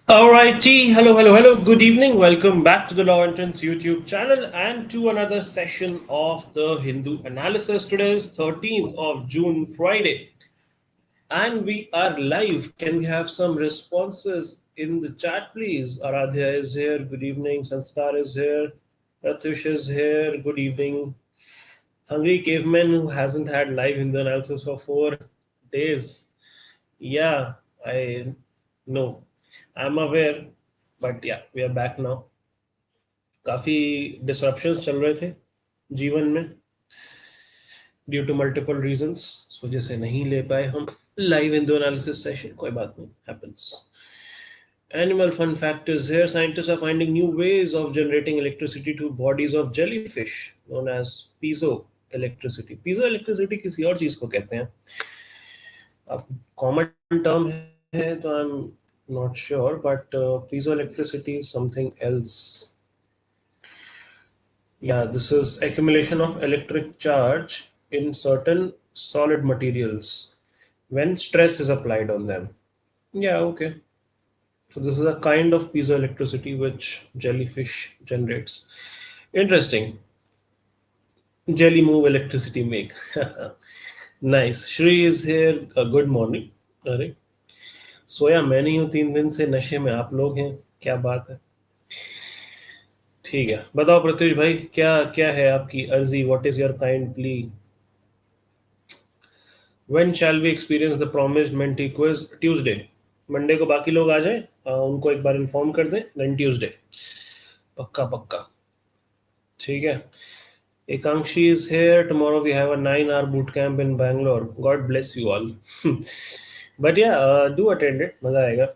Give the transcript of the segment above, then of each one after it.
Alrighty, hello. Good evening. Welcome back to the Law Entrance YouTube channel and to another session of the Hindu analysis. Today is 13th of June, Friday, and we are live. Can we have some responses in the chat, please? Aradhya is here. Good evening. Sanskar is here. Ratush is here. Good evening. Hungry caveman who hasn't had live Hindu analysis for 4 days. Yeah, I know. I'm aware, but yeah, we are back now. काफी disruptions चल रहे थे जीवन में due to multiple reasons, इस वजह से नहीं ले पाए हम लाइव हिंदू एनालिसिस सेशन. कोई बात नहीं, happens. Animal fun fact is here. Scientists are finding new ways of generating electricity to bodies of jellyfish known as piezoelectricity. Piezoelectricity किसी और चीज को कहते हैं. अब कॉमन टर्म है तो I am not sure, but piezoelectricity is something else. Yeah, this is accumulation of electric charge in certain solid materials when stress is applied on them. Yeah, okay. So this is a kind of piezoelectricity which jellyfish generates. Interesting. Jelly move, electricity make. Nice. Shri is here. Good morning. अरे सोया मैं नहीं हूँ 3 दिन से, नशे में आप लोग हैं. क्या बात है. ठीक है, बताओ प्रत्युष भाई, क्या क्या है आपकी अर्जी. What is your kind plea. When shall we experience the promised Menti quiz. Tuesday. Monday को बाकी लोग आ जाएं, उनको एक बार इन्फॉर्म कर दें. देन ट्यूसडे पक्का पक्का. ठीक है. Ekankshi is here. Tomorrow we have a 9 hour boot camp in Bangalore. God bless you all. But ya do attend it, मजा आएगा.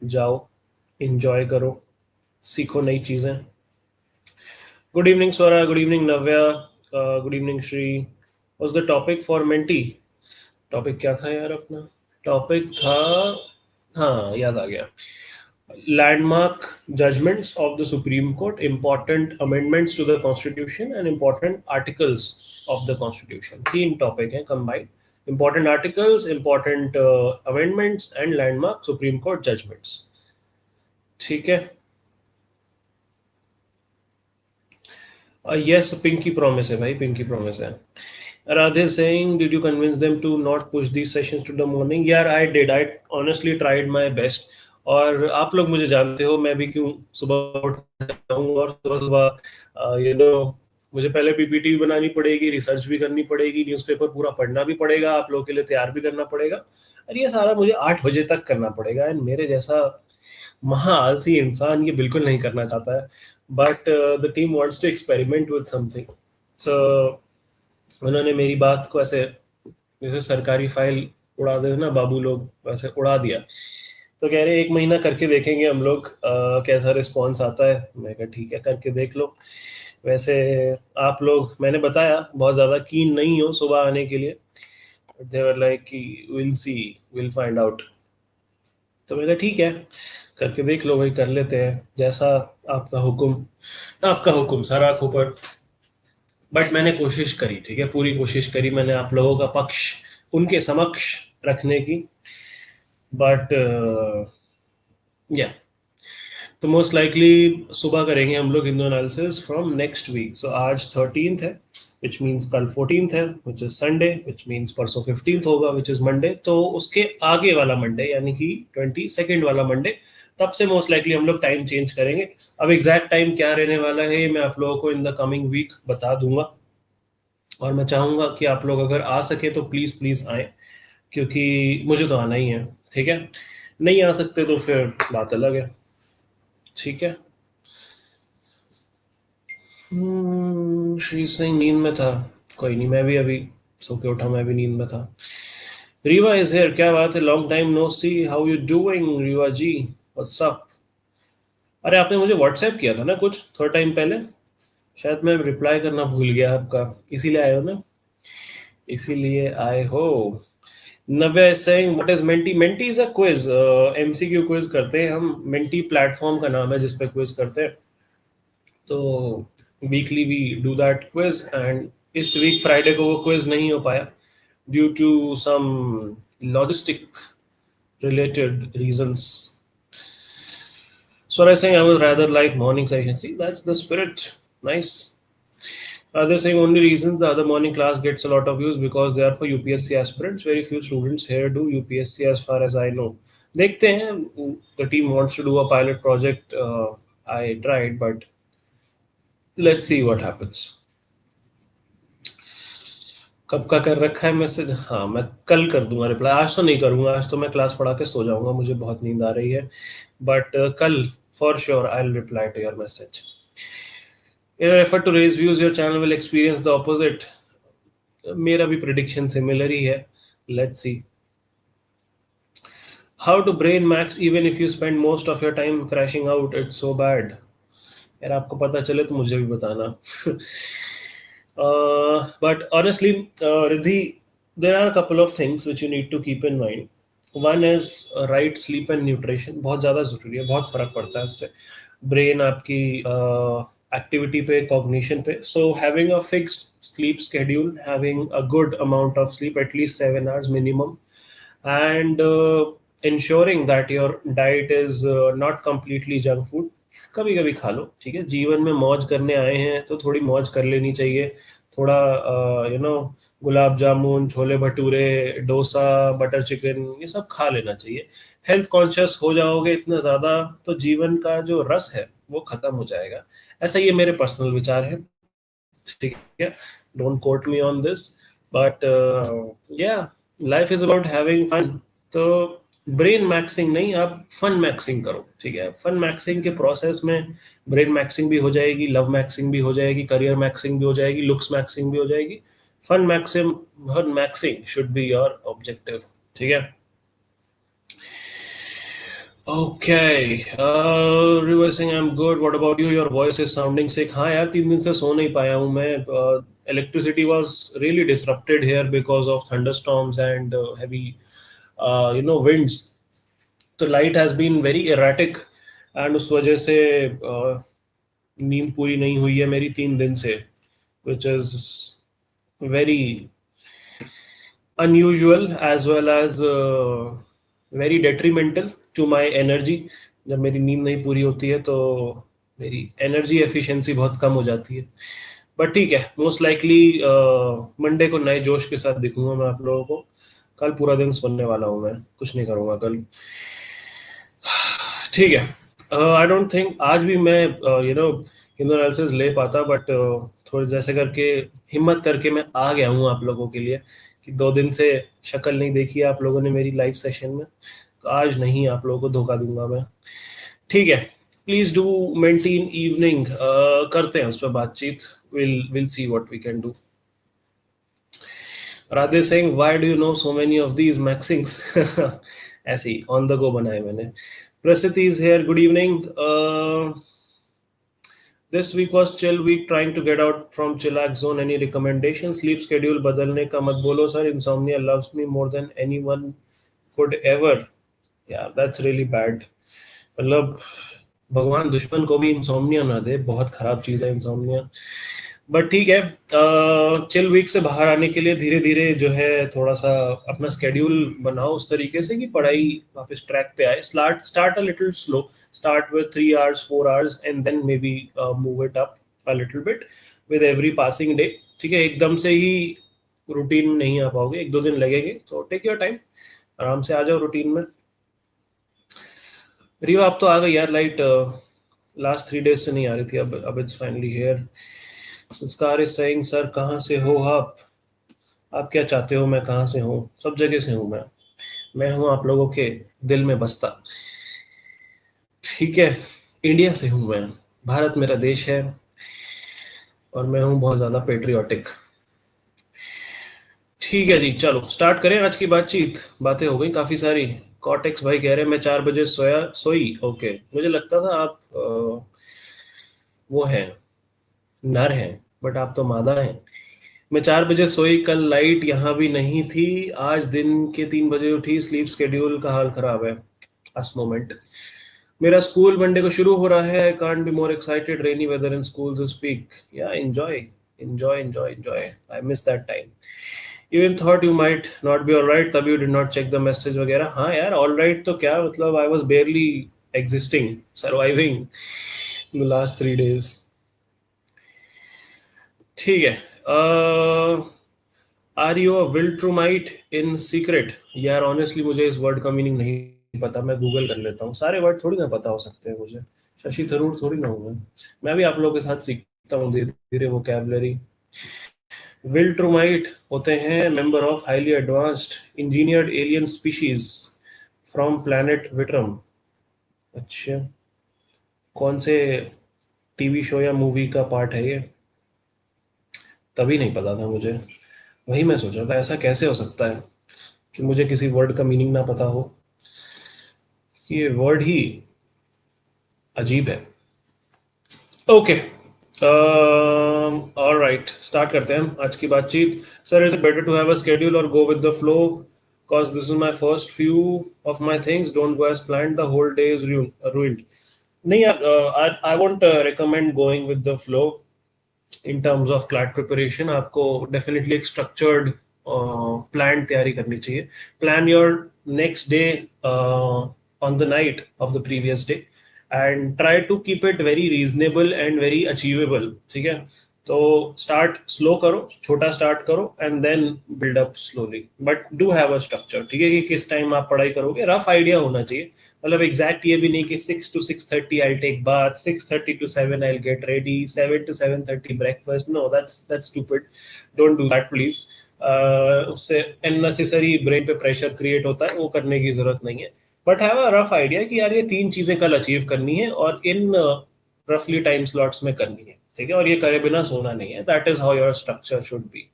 जाओ, इंजॉय करो, सीखो नई चीजें. Good evening Swara. Good evening Navya. Good evening Shri. What's the topic for Menti. Topic क्या था यार अपना. टॉपिक था, हाँ याद आ गया, landmark judgements of the supreme court, important amendments to the constitution and important articles of the constitution. 3 topic हैं combined. Important articles, important amendments and landmark Supreme Court judgments. ठीक है. Yes, pinky promise है भाई, pinky promise है. Radhe saying, did you convince them to not push these sessions to the morning? Yeah, I did. I honestly tried my best. और आप लोग मुझे जानते हो, मैं भी क्यों सुबह उठ जाऊँ और सुबह मुझे पहले पीपीटी भी बनानी पड़ेगी, रिसर्च भी करनी पड़ेगी, न्यूज़पेपर पूरा पढ़ना भी पड़ेगा, आप लोगों के लिए तैयार भी करना पड़ेगा, और ये सारा मुझे 8 बजे तक करना पड़ेगा. एंड मेरे जैसा महाआलसी इंसान ये बिल्कुल नहीं करना चाहता है. But the team wants to experiment with something. So उन्होंने मेरी बात को ऐसे जैसे सरकारी फाइल उड़ा दे ना बाबू लोग, वैसे उड़ा दिया. तो कह रहे 1 महीना करके देखेंगे हम लोग कैसा रिस्पॉन्स आता है. मैं कहा ठीक है, करके देख लो. वैसे आप लोग, मैंने बताया, बहुत ज़्यादा कीन नहीं हो सुबह आने के लिए. दे वर लाइक कि will see, will find out. तो मैंने ठीक है, करके देख लो भाई, कर लेते हैं, जैसा आपका हुक्म. आपका हुक्म सर आँख ऊपर. बट मैंने कोशिश करी, ठीक है, पूरी कोशिश करी मैंने आप लोगों का पक्ष उनके समक्ष रखने की. बट या तो मोस्ट लाइकली सुबह करेंगे हम लोग Hindu analysis from next week. So आज 13th है, विच मीन्स कल 14th है, which is Sunday, which means परसों 15th होगा, विच इज मंडे. तो उसके आगे वाला मंडे यानी कि 22nd वाला मंडे, तब से मोस्ट लाइकली हम लोग टाइम चेंज करेंगे. अब एग्जैक्ट टाइम क्या रहने वाला है मैं आप लोगों को इन द कमिंग वीक बता दूंगा. और मैं चाहूँगा कि आप लोग अगर आ सके तो प्लीज़ प्लीज़ आए, क्योंकि मुझे तो आना ही है. ठीक है, नहीं आ सकते तो फिर बात अलग है. ठीक है. श्री सिंह नींद में था. कोई नहीं, मैं भी अभी सो के उठा, मैं भी नींद में था. Riva is here. क्या बात है, long time no see. How you doing Riva ji, what's up. अरे आपने मुझे व्हाट्सएप किया था ना कुछ थोड़ा टाइम पहले, शायद मैं रिप्लाई करना भूल गया आपका, इसीलिए आए हो ना, इसीलिए आए हो. Navya is saying what is Menti. Menti is a quiz, MCQ quiz करते हैं हम. मेंटी प्लेटफॉर्म का नाम है जिस पे क्विज करते हैं. तो weekly we do that quiz. And इस वीक फ्राइडे को वो क्विज नहीं हो पाया due to some logistic related reasons. So I was saying I would rather like morning session. See, that's the spirit. Nice. They're saying only reasons the other morning class gets a lot of views because they are for UPSC aspirants. Very few students here do UPSC as far as I know. देखते हैं. The team wants to do a pilot project. I tried, but let's see what happens. कब का कर रखा है message? हाँ, मैं कल कर दूंगा रिप्लाई. आज तो नहीं करूंगा. आज तो मैं क्लास पढ़ा के सो जाऊंगा. मुझे बहुत नींद आ रही है. बट कल for sure I will reply to your message. In an effort to raise views, your channel will experience the opposite. मेरा भी prediction similar ही है. Let's see. How to brain max even if you spend most of your time crashing out? It's so bad. यार आपको पता चले तो मुझे भी बताना. But honestly, Riddhi, there are a couple of things which you need to keep in mind. One is right sleep and nutrition. बहुत ज़्यादा ज़रूरी है. बहुत फ़र्क पड़ता है उससे. ब्रेन आपकी एक्टिविटी पे, कॉग्निशन पे. So having a fixed sleep schedule, having a good amount of sleep, at least 7 hours minimum, and ensuring that your diet is not completely junk food. कभी कभी खा लो, ठीक है. जीवन में मौज करने आए हैं तो थोड़ी मौज कर लेनी चाहिए. थोड़ा गुलाब जामुन, छोले भटूरे, डोसा, बटर चिकन, ये सब खा लेना चाहिए. हेल्थ कॉन्शियस हो जाओगे इतना ज़्यादा तो जीवन का जो रस है वो खत्म हो जाएगा. ऐसा ये मेरे पर्सनल विचार है, ठीक है. Don't quote me on this, but yeah life is about having fun. तो ब्रेन मैक्सिंग नहीं, आप फन मैक्सिंग करो, ठीक है. फन मैक्सिंग के प्रोसेस में ब्रेन मैक्सिंग भी हो जाएगी, लव मैक्सिंग भी हो जाएगी, करियर मैक्सिंग भी हो जाएगी, लुक्स मैक्सिंग भी हो जाएगी. Fun maxing should be your objective, ठीक है. Okay. Reversing, I'm good. What about you? Your voice is sounding sick. हाँ यार, 3 दिन से सो नहीं पाया हूँ मैं. Electricity was really disrupted here because of thunderstorms and heavy, winds. तो light has been very erratic and उस वजह से नींद पूरी नहीं हुई है मेरी 3 दिन से, which is very unusual as well as very detrimental to my energy. जब मेरी नींद नहीं पूरी होती है तो मेरी एनर्जी एफिशिएंसी बहुत कम हो जाती है. बट ठीक है, मोस्ट लाइकली मंडे को नए जोश के साथ दिखूंगा मैं आप लोगों को. कल पूरा दिन सोने वाला हूँ मैं, कुछ नहीं करूँगा कल, ठीक है. आई डोंट थिंक आज भी मैं हिंदू एनालिसिस ले पाता, बट थोड़ी जैसे करके हिम्मत करके मैं आ गया हूँ आप लोगों के लिए कि 2 दिन से शक्ल नहीं देखी है आप लोगों ने मेरी लाइव सेशन में, तो आज नहीं आप लोगों को धोखा दूंगा मैं, ठीक है. Please do maintain evening. करते हैं उस पर बातचीत. Will see what we can do. Radhe Singh, why do you know so many of these maxings? ऐसे ही ऑन द गो बनाए मैंने. Prasiddhi is here, good evening. This week was chill week, trying to get out from chillax zone. Any recommendations? Sleep schedule बदलने का मत बोलो sir. Insomnia loves me more than anyone could ever. Yeah, that's really bad. मतलब भगवान दुश्मन को भी insomnia ना दे, बहुत खराब चीज़ है इंसोमनिया. बट ठीक है, चिल वीक से बाहर आने के लिए धीरे धीरे जो है थोड़ा सा अपना स्केड्यूल बनाओ उस तरीके से कि पढ़ाई वापस ट्रैक पे आए. Start a little slow. Start with 3 hours 4 hours and then maybe move it up a little bit with every passing day, ठीक है. एकदम से ही रूटीन में नहीं आ पाओगे, 1-2 दिन लगेंगे, तो टेक योर टाइम, आराम से आ जाओ रूटीन में. रिवा, आप तो आ गई यार. लाइट लास्ट 3 days से नहीं आ रही थी, अब इट्स फाइनली हियर. संस्कार इज सेइंग, सर कहाँ से हो आप क्या चाहते हो मैं कहाँ से हूँ? सब जगह से हूँ मैं हूँ आप लोगों के दिल में बसता, ठीक है. इंडिया से हूँ मैं, भारत मेरा देश है और मैं हूँ बहुत ज़्यादा पेट्रियोटिक. ठीक है जी, चलो स्टार्ट करें आज की बातचीत. बातें हो गई काफ़ी सारी. कॉटेक्स भाई कह रहे हैं मैं 4 बजे सोई. ओके, मुझे लगता था आप वो हैं, नर हैं, बट आप तो मादा हैं. मैं 4 बजे सोई, कल लाइट यहाँ भी नहीं थी, आज दिन के 3 बजे उठी. स्लीप स्केड्यूल का हाल खराब है. Last moment. मेरा स्कूल मंडे को शुरू हो रहा है. Can't be more excited. Rainy weather in school this week. Ya enjoy. I miss that time. Even thought you might not be alright, तभी you did not check the message वगैरह. हाँ यार, alright तो क्या मतलब, I was barely existing, surviving the last 3 days. ठीक है. Are you a Viltrumite in secret? यार ऑनेस्टली मुझे इस वर्ड का मीनिंग नहीं पता, मैं गूगल कर लेता हूँ. सारे वर्ड थोड़ी ना पता हो सकते हैं मुझे. शशि थरूर थोड़ी ना हूँ मैं भी आप लोगों के साथ सीखता हूँ धीरे धीरे वोकैबलरी. विल्ट्रूमाइट होते हैं member of highly advanced engineered alien species from planet Vikram. अच्छा, कौन से टीवी शो या मूवी का पार्ट है ये? तभी नहीं पता था मुझे. वही मैं सोच रहा था ऐसा कैसे हो सकता है कि मुझे किसी वर्ड का मीनिंग ना पता हो. ये वर्ड ही अजीब है. ओके, ऑलराइट, स्टार्ट करते हैं हम आज की बातचीत. Sir, is it better to have a schedule और go with the flow? Because this is my first few of my things. Don't go as planned, the whole day is ruined. नहीं, I won't recommend going with the flow. In terms of CLAT preparation आपको definitely एक structured plan तैयारी करनी चाहिए. Plan your next day on the night of the previous day and try to keep it very reasonable and very achievable. ठीक है, तो start slow करो, छोटा स्टार्ट करो and then build up slowly, but do have a structure. ठीक है, कि किस टाइम आप पढ़ाई करोगे, रफ आइडिया होना चाहिए. मतलब एग्जैक्ट ये भी नहीं कि 6 to 6:30 I'll take bath, 6:30 to 7 I'll get ready, 7 to 7:30 breakfast. No, that's stupid. Don't do that, please. उससे अननेसेसरी ब्रेन पे प्रेशर क्रिएट होता है, वो करने की जरूरत नहीं है. But have a rough idea कि यार ये 3 चीजें कल अचीव करनी है और इन रफली टाइम स्लॉट्स में करनी है. ठीक है, और ये करे बिना सोना नहीं है. That is how your structure should be.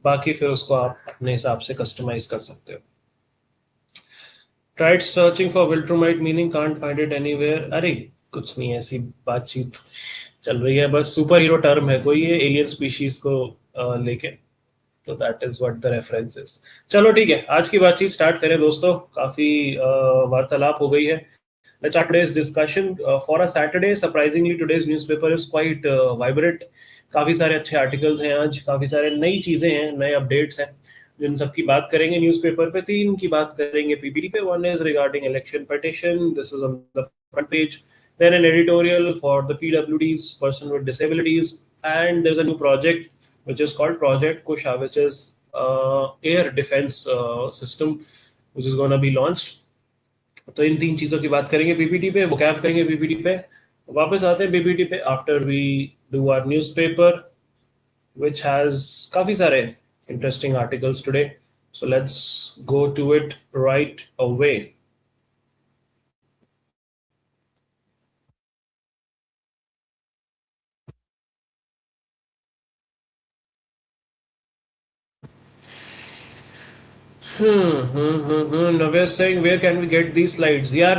बाकी फिर उसको आप अपने हिसाब से कस्टमाइज कर सकते हो. Tried searching for Viltrumite meaning, can't find it anywhere. अरे कुछ नहीं, ऐसी बातचीत चल रही है. बस सुपर हीरो टर्म है कोई ये एलियन स्पीशीज को लेके, तो that is what the reference is. चलो ठीक है, आज की बातचीत स्टार्ट करें दोस्तों. काफी वार्तालाप हो गई है. Let's start today's discussion. For a Saturday, surprisingly, today's newspaper is quite vibrant. काफी सारे अच्छे आर्टिकल्स हैं आज, काफी सारे नई चीजें हैं, नए अपडेट्स हैं, जिन सब की बात करेंगे न्यूज़पेपर पे. 3 की बात करेंगे पीपीटी पे. One is regarding election petition, this is on the front page. Then an editorial for the PwDs, person with disabilities, and there is a new project which is called project Kusha, which is air defence system which is gonna be launched. तो in 3 चीजों की बात करेंगे PPT पे, vocab करेंगे PPT पे. वापस आते हैं पीपीटी पे after we do our newspaper which has काफी सारे interesting articles today. So let's go to it right away. Navesh saying where can we get these slides? यार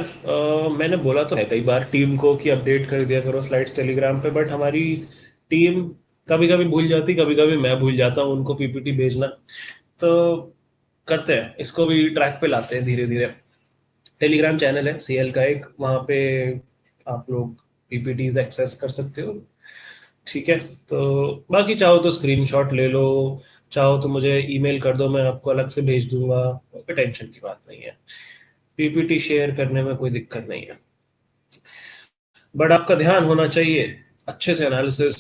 मैंने बोला तो है कई बार टीम को कि अपडेट कर दिया करो स्लाइड्स टेलीग्राम पे, बट हमारी टीम कभी कभी भूल जाती, कभी कभी मैं भूल जाता हूँ उनको पीपीटी भेजना. तो करते हैं, इसको भी ट्रैक पे लाते हैं धीरे धीरे. टेलीग्राम चैनल है सीएल का एक, वहाँ पे आप लोग पीपीटीज एक्सेस कर सकते हो. ठीक है, तो बाकी चाहो तो स्क्रीनशॉट ले लो, चाहो तो मुझे ईमेल कर दो, मैं आपको अलग से भेज दूंगा. कोई टेंशन की बात नहीं है, पीपीटी शेयर करने में कोई दिक्कत नहीं है. बट आपका ध्यान होना चाहिए अच्छे से एनालिसिस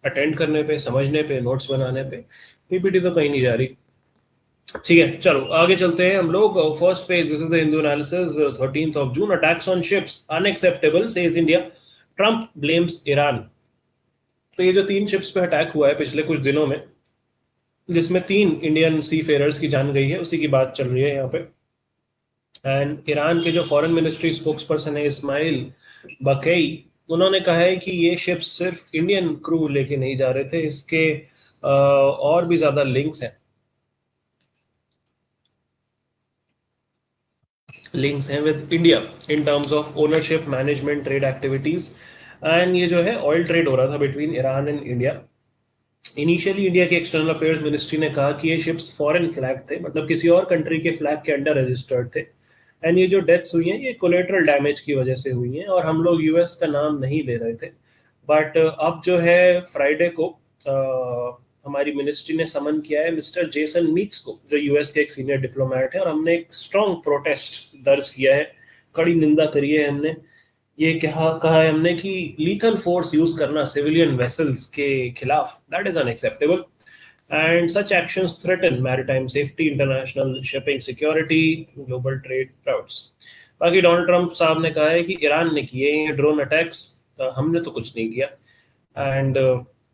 अटेंड करने पे, समझने पे, नोट्स बनाने पे. पीपीटी तो कहीं नहीं जा रही. ठीक है, चलो आगे चलते हैं हम लोग. First page, this is the Hindu analysis. 13th of June, attacks on ships unacceptable says India, Trump blames Iran. तो ये जो 3 शिप्स पे अटैक हुआ है पिछले कुछ दिनों में, जिसमें 3 इंडियन सी फेयरर्स की जान गई है, उसी की बात चल रही है यहाँ पे. एंड ईरान के जो फॉरेन मिनिस्ट्री स्पोक्स पर्सन है इस्माइल बकई, उन्होंने कहा है कि ये शिप्स सिर्फ इंडियन क्रू लेके नहीं जा रहे थे, इसके और भी ज्यादा लिंक्स हैं with India in terms of ownership, management, trade activities. And ये जो है ऑयल ट्रेड हो रहा था between Iran and India. Initially India के एक्सटर्नल अफेयर्स मिनिस्ट्री ने कहा कि ये शिप्स फॉरेन फ्लैग थे, मतलब किसी और कंट्री के फ्लैग के अंडर रजिस्टर्ड थे. एंड ये जो डेथ्स हुई हैं ये कोलेटरल डैमेज की वजह से हुई हैं, और हम लोग यूएस का नाम नहीं ले रहे थे. बट अब जो है फ्राइडे को हमारी मिनिस्ट्री ने समन किया है मिस्टर जेसन मीक्स को, जो यूएस के एक सीनियर डिप्लोमेट है, और हमने एक स्ट्रॉन्ग प्रोटेस्ट दर्ज किया है कड़ी निंदा करी है हमने। ये कहा है हमने कि लीथल फोर्स यूज करना सिविलियन वेसल्स के खिलाफ, that is unacceptable, and such actions threaten maritime safety, international shipping security, global trade routes. बाकी डोनाल्ड ट्रंप साहब ने कहा है कि ईरान ने किए ये ड्रोन अटैक्स, हमने तो कुछ नहीं किया। एंड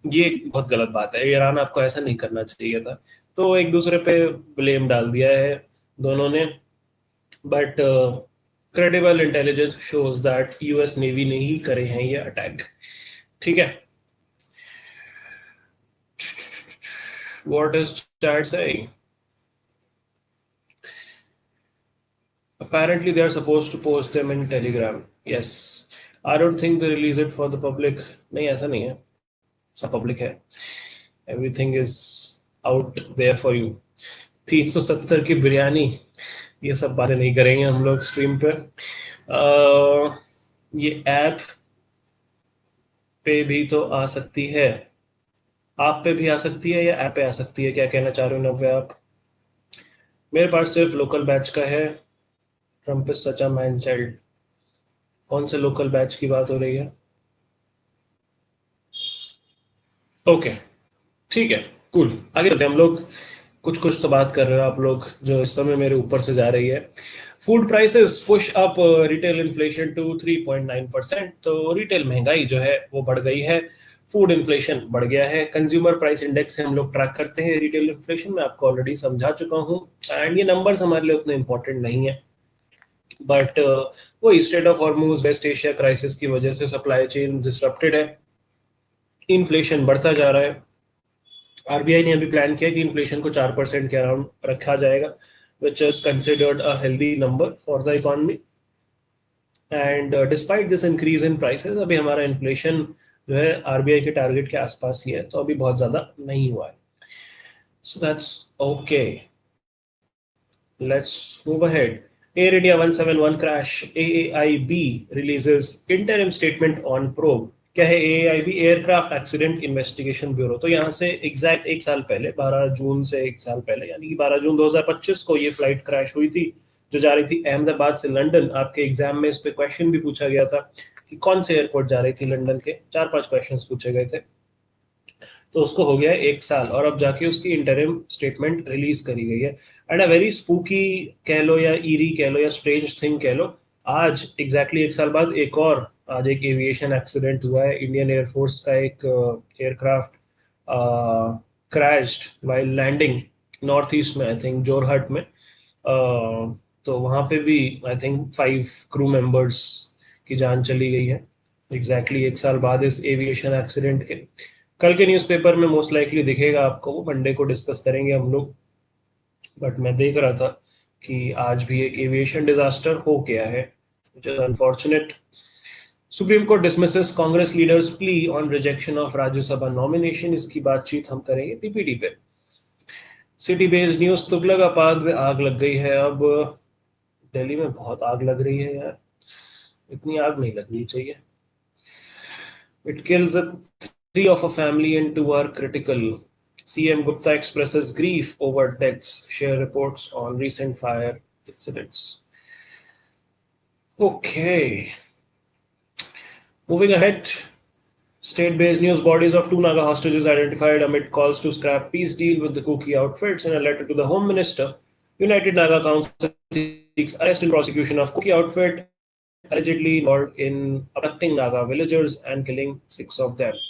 ये बहुत गलत बात है, ईरान आपको ऐसा नहीं करना चाहिए था। तो एक दूसरे पे ब्लेम डाल दिया है दोनों ने। But credible intelligence shows that US navy ने ही करे हैं ये अटैक। ठीक है, what is chat saying? Apparently, they are supposed to post them in Telegram. Yes, I don't think they release it for the public. नहीं, ऐसा नहीं है, सब पब्लिक है। Everything is out there for you. 370 की बिरयानी, ये सब बातें नहीं करेंगे हम लोग स्ट्रीम पे। ये ऐप पे भी तो आ सकती है, आप पे भी आ सकती है या ऐप पे आ सकती है, क्या कहना चाह रहे हो नव्या आप? मेरे पास सिर्फ लोकल बैच का है। Trump is such a man child. कौन से लोकल बैच की बात हो रही है? ओके, ठीक है, कूल। आगे चलते हैं हम लोग। कुछ कुछ तो बात कर रहे हो आप लोग जो इस समय मेरे ऊपर से जा रही है। Food prices push up retail inflation to 3.9%। तो रिटेल महंगाई जो है वो बढ़ गई है, फूड इन्फ्लेशन बढ़ गया है। कंज्यूमर प्राइस इंडेक्स से हम लोग ट्रैक करते हैं रिटेल इन्फ्लेशन, मैं आपको ऑलरेडी समझा चुका हूँ। एंड ये नंबर्स हमारे लिए उतने इंपॉर्टेंट नहीं है, बट वो strait of Hormuz west Asia crisis की वजह से सप्लाई चेन डिसरप्टेड है, इन्फ्लेशन बढ़ता जा रहा है। आरबीआई ने अभी प्लान किया कि इन्फ्लेशन को 4% के अराउंड रखा जाएगा, which is considered a healthy number for the economy. And despite this increase in prices, अभी हमारा इन्फ्लेशन जो है आरबीआई के टारगेट के आसपास ही है, तो अभी बहुत ज्यादा नहीं हुआ है। So that's okay, let's move ahead. Air India 171 crash, AAIB releases interim statement on probe। क्या है AAIB? Aircraft accident investigation bureau. तो यहाँ से एग्जैक्ट एक साल पहले, 12 जून से एक साल पहले, यानी कि 12 जून 2025 को ये फ्लाइट क्रैश हुई थी जो जा रही थी अहमदाबाद से लंदन। आपके एग्जाम में इस पे क्वेश्चन भी पूछा गया था कि कौन से एयरपोर्ट जा रही थी लंदन के, 4-5 क्वेश्चन पूछे गए थे। तो उसको हो गया है एक साल, और अब जाके उसकी इंटरिम स्टेटमेंट रिलीज करी गई है। एंड अ वेरी स्पूकी कह लो या ईरी कह लो या स्ट्रेंज थिंग कह लो, आज एग्जैक्टली एक साल बाद एक और आज एक एविएशन एक्सीडेंट हुआ है। इंडियन एयरफोर्स का एक aircraft crashed while landing north east में, आई थिंक जोरहट में। तो वहाँ पे भी आई थिंक 5 क्रू मेंबर्स की जान चली गई है एग्जैक्टली एक साल बाद इस एविएशन एक्सीडेंट के। कल के न्यूज़पेपर में मोस्ट लाइकली दिखेगा आपको, वो मंडे को डिस्कस करेंगे हम लोग। बट मैं देख रहा था कि आज भी एक एविएशन डिजास्टर हो गया है, which is unfortunate। Supreme court dismisses Congress leaders plea on rejection of Rajya Sabha nomination, इसकी बातचीत हम करेंगे पीपीटी पे। सिटी बेस्ड न्यूज, तुगलकाबाद में आग लग गई है। अब दिल्ली में बहुत आग लग रही है यार, इतनी आग नहीं लगनी चाहिए। It kills 3 of a family and 2 are critical। CM Gupta expresses grief over deaths, share reports on recent fire incidents। Okay, moving ahead, state-based news, bodies of 2 Naga hostages identified amid calls to scrap peace deal with the Kuki outfits. In a letter to the Home Minister, United Naga Council seeks arrest and prosecution of Kuki outfit allegedly involved in abducting Naga villagers and killing 6 of them।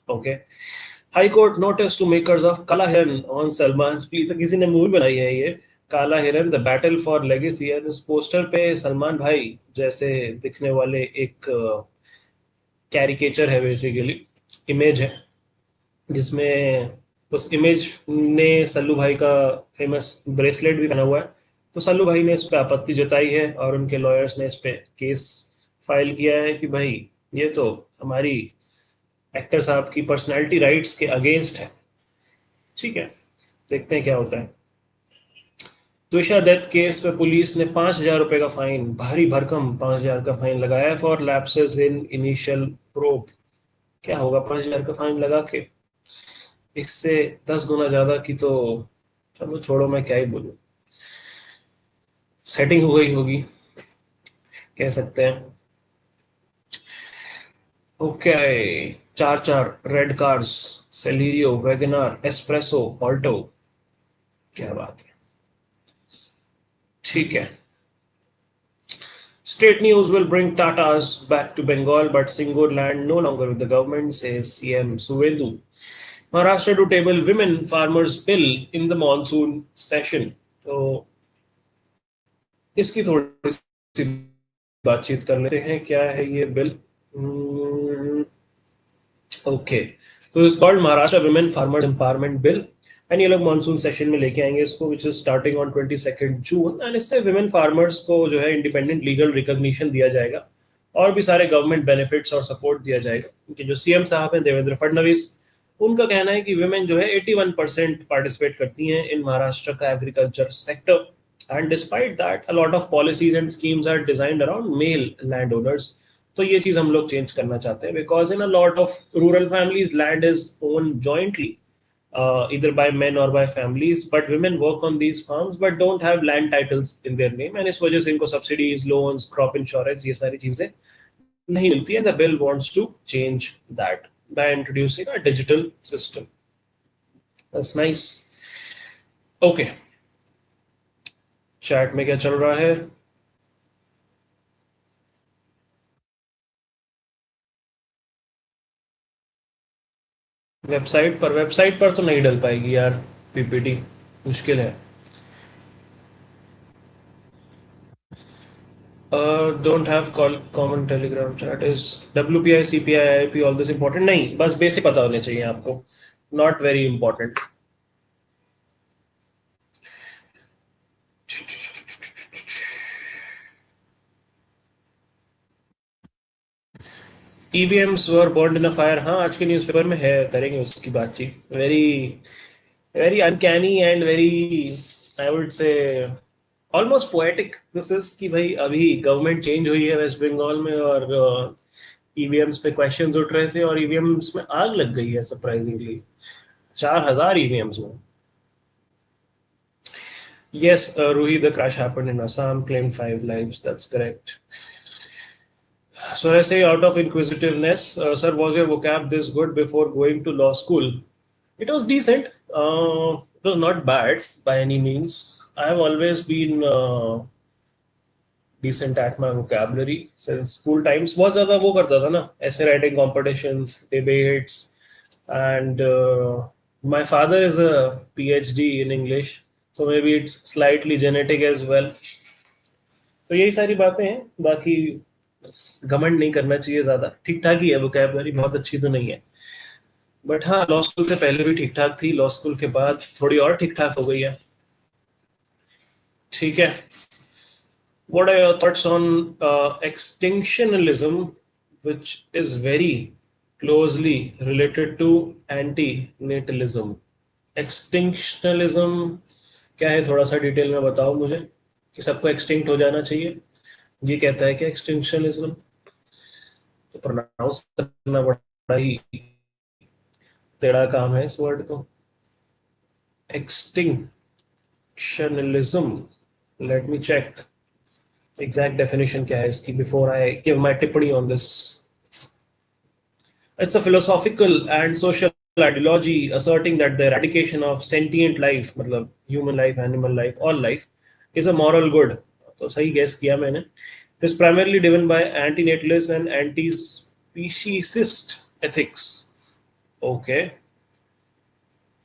Okay, high court notice to makers of Kala Hiran on Salman plea. तो किसी ने movie बनाई है ये काला हिरन the battle for legacy. इस poster पे सलमान भाई जैसे दिखने वाले एक कैरिकेचर है, बेसिकली इमेज है, जिसमें उस इमेज ने सल्लू भाई का फेमस ब्रेसलेट भी पहना हुआ है। तो सल्लू भाई ने इस पे आपत्ति जताई है और उनके लॉयर्स ने इस पे केस फाइल किया है कि भाई ये तो हमारी एक्टर साहब की पर्सनैलिटी राइट्स के अगेंस्ट है। ठीक है, देखते हैं क्या होता है। द्विशा डेथ केस में पुलिस ने 5,000 रुपए का फाइन, भारी भरकम 5,000 का फाइन लगाया for lapses in initial probe. क्या होगा 5,000 का फाइन लगा के, इससे 10 गुना ज्यादा की तो चलो छोड़ो, मैं क्या ही बोलूं, सेटिंग हो गई होगी। कह सकते हैं। ओके, चार चार red cars, Celerio, WagonR, Espresso, Alto. क्या बात है। ठीक है। State news will bring Tatas back to Bengal, but Singur land no longer with the government, says CM Suvendu. Maharashtra to table women farmers bill in the monsoon session. तो इसकी थोड़ी सी बातचीत कर लेते हैं, क्या है ये बिल। ओके, तो it's called Maharashtra women farmers empowerment bill, and ये लोग मानसून सेशन में लेके आएंगे इसको, which is starting on 22 June. And इससे विमेन फार्मर्स को जो है इंडिपेंडेंट लीगल रिकॉग्निशन दिया जाएगा और भी सारे गवर्नमेंट बेनिफिट्स और सपोर्ट दिया जाएगा। उनके जो सीएम साहब हैं देवेंद्र फडणवीस, उनका कहना है कि विमेन जो है 81% पार्टिसिपेट करती हैं इन महाराष्ट्र का agriculture sector, and despite that a lot of policies and schemes are designed around male land owners. तो ये चीज हम लोग चेंज करना चाहते हैं, because in a lot of rural families land is own jointly, either by men or by families, but women work on these farms but don't have land titles in their name, and इस वजह से इनको subsidies, loans, crop insurance, ये सारी चीजें नहीं मिलती है। The bill wants to change that by introducing a digital system. That's nice. Okay, chat में क्या चल रहा है? वेबसाइट पर तो नहीं डल पाएगी यार पीपीटी, मुश्किल है। Don't have call common Telegram chat, is WPI CPI IIP all this important? नहीं, बस बेसिक पता होने चाहिए आपको, not very important. EVMs were burned in a fire, हाँ आज के न्यूज़पेपर में है, करेंगे उसकी बातचीत। Very very uncanny and very, I would से ऑलमोस्ट पोएटिक दिस इज, कि भाई अभी गवर्नमेंट चेंज हुई है वेस्ट बंगाल में और ईवीएम्स पे क्वेश्चंस उठ रहे थे और ईवीएम्स में आग लग गई है सरप्राइजिंगली, 4000 ईवीएम्स में। Yes, Ruhi, the crash happened in Assam, claimed 5 lives. That's correct. So I say, out of inquisitiveness, sir, was your vocab this good before going to law school? It was decent. It was not bad by any means. I have always been decent at my vocabulary since school times. बहुत ज़्यादा वो करता था ना, essay writing competitions, debates, and my father is a PhD in English, so maybe it's slightly genetic as well. तो यही सारी बातें हैं, बाकी बस घमंड नहीं करना चाहिए ज़्यादा, ठीक ठाक ही है vocabulary, बहुत अच्छी तो नहीं है, बट हाँ लॉ स्कूल से पहले भी ठीक ठाक थी, लॉ स्कूल के बाद थोड़ी और ठीक ठाक हो गई है। ठीक है। What are your thoughts on extinctionalism, which is very closely related to antinatalism? Extinctionalism क्या है, थोड़ा सा डिटेल में बताओ मुझे, कि सबको एक्सटिंक्ट हो जाना चाहिए, ये कहता है कि एक्सटिंक्शनलिज्म, तो प्रोनाउंस करना बड़ा ही टेढ़ा काम है इस वर्ड को। Extinctionalism, let me check exact definition क्या है इसकी before I give my टिप्पणी on this. It's a philosophical and social ideology asserting that the eradication of sentient life, मतलब human life, animal life, all life, is a moral good. तो सही guess किया मैंने. It is primarily driven by antinatalist and anti-speciesist ethics. Okay.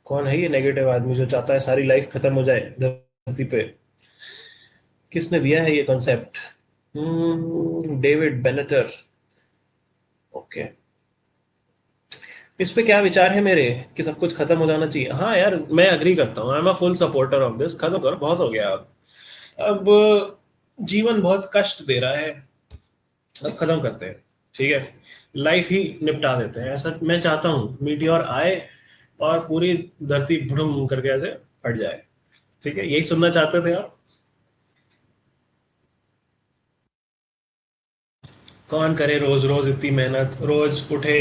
कौन है ये negative आदमी जो चाहता है सारी लाइफ खत्म हो जाए धरती पे? किसने दिया है ये कॉन्सेप्ट? डेविड बेनेटर। ओके, इस पे क्या विचार है मेरे, कि सब कुछ खत्म हो जाना चाहिए? हाँ यार, मैं अग्री करता हूँ, I am a full supporter of this. खत्म करो, बहुत हो गया अब जीवन बहुत कष्ट दे रहा है, अब खत्म करते हैं, ठीक है, लाइफ ही निपटा देते हैं। ऐसा मैं चाहता हूँ, मीटियोर आए और पूरी धरती भुड़ुम करके ऐसे फट जाए, ठीक है, यही सुनना चाहते थे आप? कौन करे रोज रोज इतनी मेहनत, रोज उठे,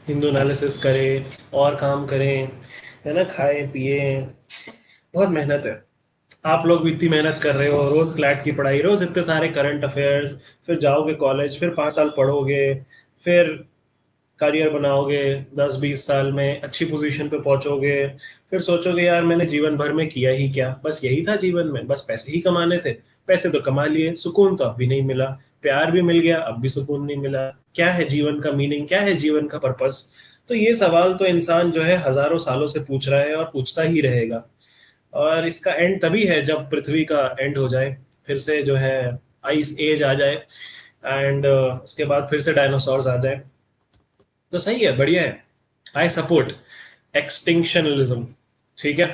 हिंदू एनालिसिस करे और काम करें, है ना, खाए पिए, बहुत मेहनत है। आप लोग भी इतनी मेहनत कर रहे हो, रोज क्लैट की पढ़ाई, रोज इतने सारे करंट अफेयर्स, फिर जाओगे कॉलेज, फिर 5 साल पढ़ोगे, फिर करियर बनाओगे, 10-20 साल में अच्छी पोजीशन पे पहुंचोगे, फिर सोचोगे यार मैंने जीवन भर में किया ही क्या, बस यही था जीवन में, बस पैसे ही कमाने थे, पैसे तो कमा लिए, सुकून तो अब भी नहीं मिला, प्यार भी मिल गया अब भी सुकून नहीं मिला, क्या है जीवन का मीनिंग, क्या है जीवन का पर्पस। तो ये सवाल तो इंसान जो है हजारों सालों से पूछ रहा है और पूछता ही रहेगा। और इसका एंड तभी है जब पृथ्वी का एंड हो जाए, फिर से जो है आइस एज आ जाए, एंड उसके बाद फिर से डायनासोर्स आ जाए। तो सही है, बढ़िया है, आई सपोर्ट एक्सटिंक्शनलिज्म। ठीक है,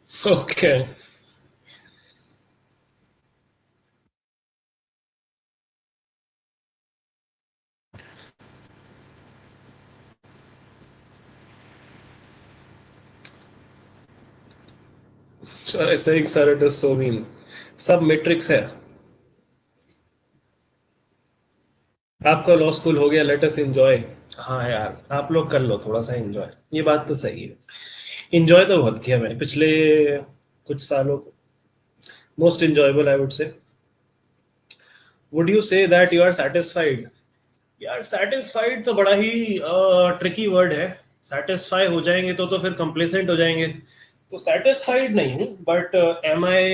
ओके। सर ऐसे ही, sir it is so mean, सब मैट्रिक्स है। आपका लॉ स्कूल हो गया, लेट अस एंजॉय। हाँ यार, आप लोग कर लो थोड़ा सा एंजॉय, ये बात तो सही है। एंजॉय तो बहुत किया मैंने पिछले कुछ सालों को। Most enjoyable I would say. Would you say that you are satisfied? यार सेटिस्फाइड तो बड़ा ही ट्रिकी वर्ड है। सेटिस्फाई हो जाएंगे तो फिर कंप्लेसेंट हो जाएंगे, तो सेटिस्फाइड नहीं हूँ, but am I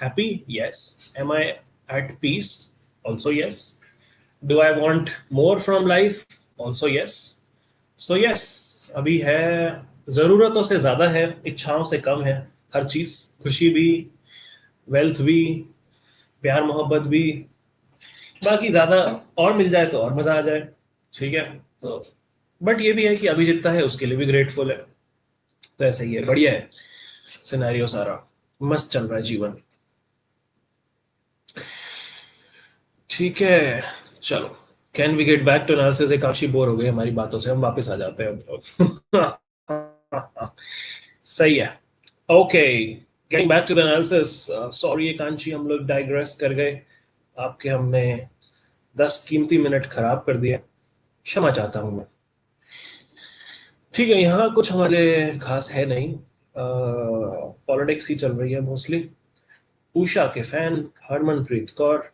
happy? Yes. Am I at peace? Also yes. Do I want more from life? Also yes. So yes, अभी है, जरूरतों से ज्यादा है, इच्छाओं से कम है, हर चीज, खुशी भी, वेल्थ भी, प्यार मोहब्बत भी, बाकी ज्यादा और मिल जाए तो और मजा आ जाए। ठीक है, तो बट ये भी है कि अभी जितना है उसके लिए भी ग्रेटफुल है। तो ऐसा ही है, बढ़िया है सिनेरियो सारा, मस्त चल रहा है जीवन। ठीक है, चलो, can we get back to analysis? एक काफी बोर हो गई हमारी बातों से, हम वापस आ जाते हैं अब। सही है, okay. Getting back to the analysis, sorry Ekanshi, हम लोग डाइग्रेस कर गए, आपके हमने 10 कीमती मिनट खराब कर दिए, क्षमा चाहता हूं मैं। ठीक है, यहाँ कुछ हमारे खास है नहीं, पॉलिटिक्स ही चल रही है मोस्टली। उषा के फैन, हरमनप्रीत कौर,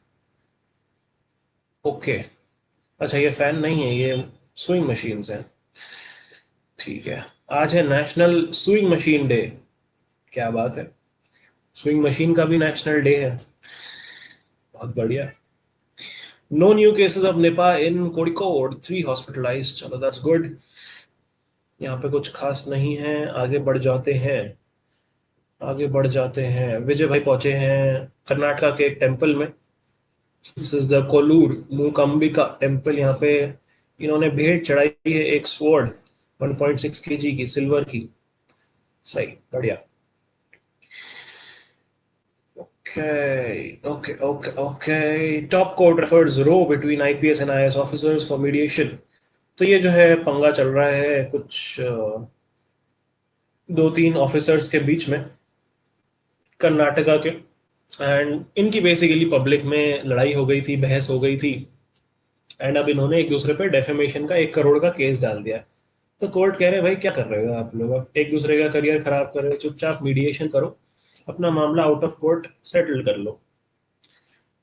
ओके। अच्छा, ये फैन नहीं है, ये स्विंग मशीन है। ठीक है, आज है नेशनल स्विंग मशीन डे। क्या बात है, स्विंग मशीन का भी नेशनल डे है, बहुत बढ़िया। No new cases of Nipah in Kozhikode, 3 hospitalised, चलो दैट्स गुड। यहाँ पे कुछ खास नहीं है, आगे बढ़ जाते हैं। आगे बढ़ जाते हैं, विजय भाई पहुंचे हैं कर्नाटका के एक टेम्पल में। This is the Kolur Mookambika temple. यहाँ पे इन्होंने भेंट चढ़ाई है, एक स्वॉर्ड 1.6 kg की, सिल्वर की। सही, बढ़िया। Okay okay okay okay, top court refers row between IPS and IAS officers for mediation. तो ये जो है पंगा चल रहा है कुछ 2-3 ऑफिसर्स के बीच में, कर्नाटका के, एंड इनकी बेसिकली पब्लिक में लड़ाई हो गई थी, बहस हो गई थी, एंड अब इन्होंने एक दूसरे पे डेफेमेशन का 1 करोड़ का केस डाल दिया। तो कोर्ट कह रहे हैं भाई क्या कर रहे हो आप लोग, अब एक दूसरे का करियर खराब कर रहे हो, चुपचाप मीडिएशन करो, अपना मामला आउट ऑफ कोर्ट सेटल कर लो।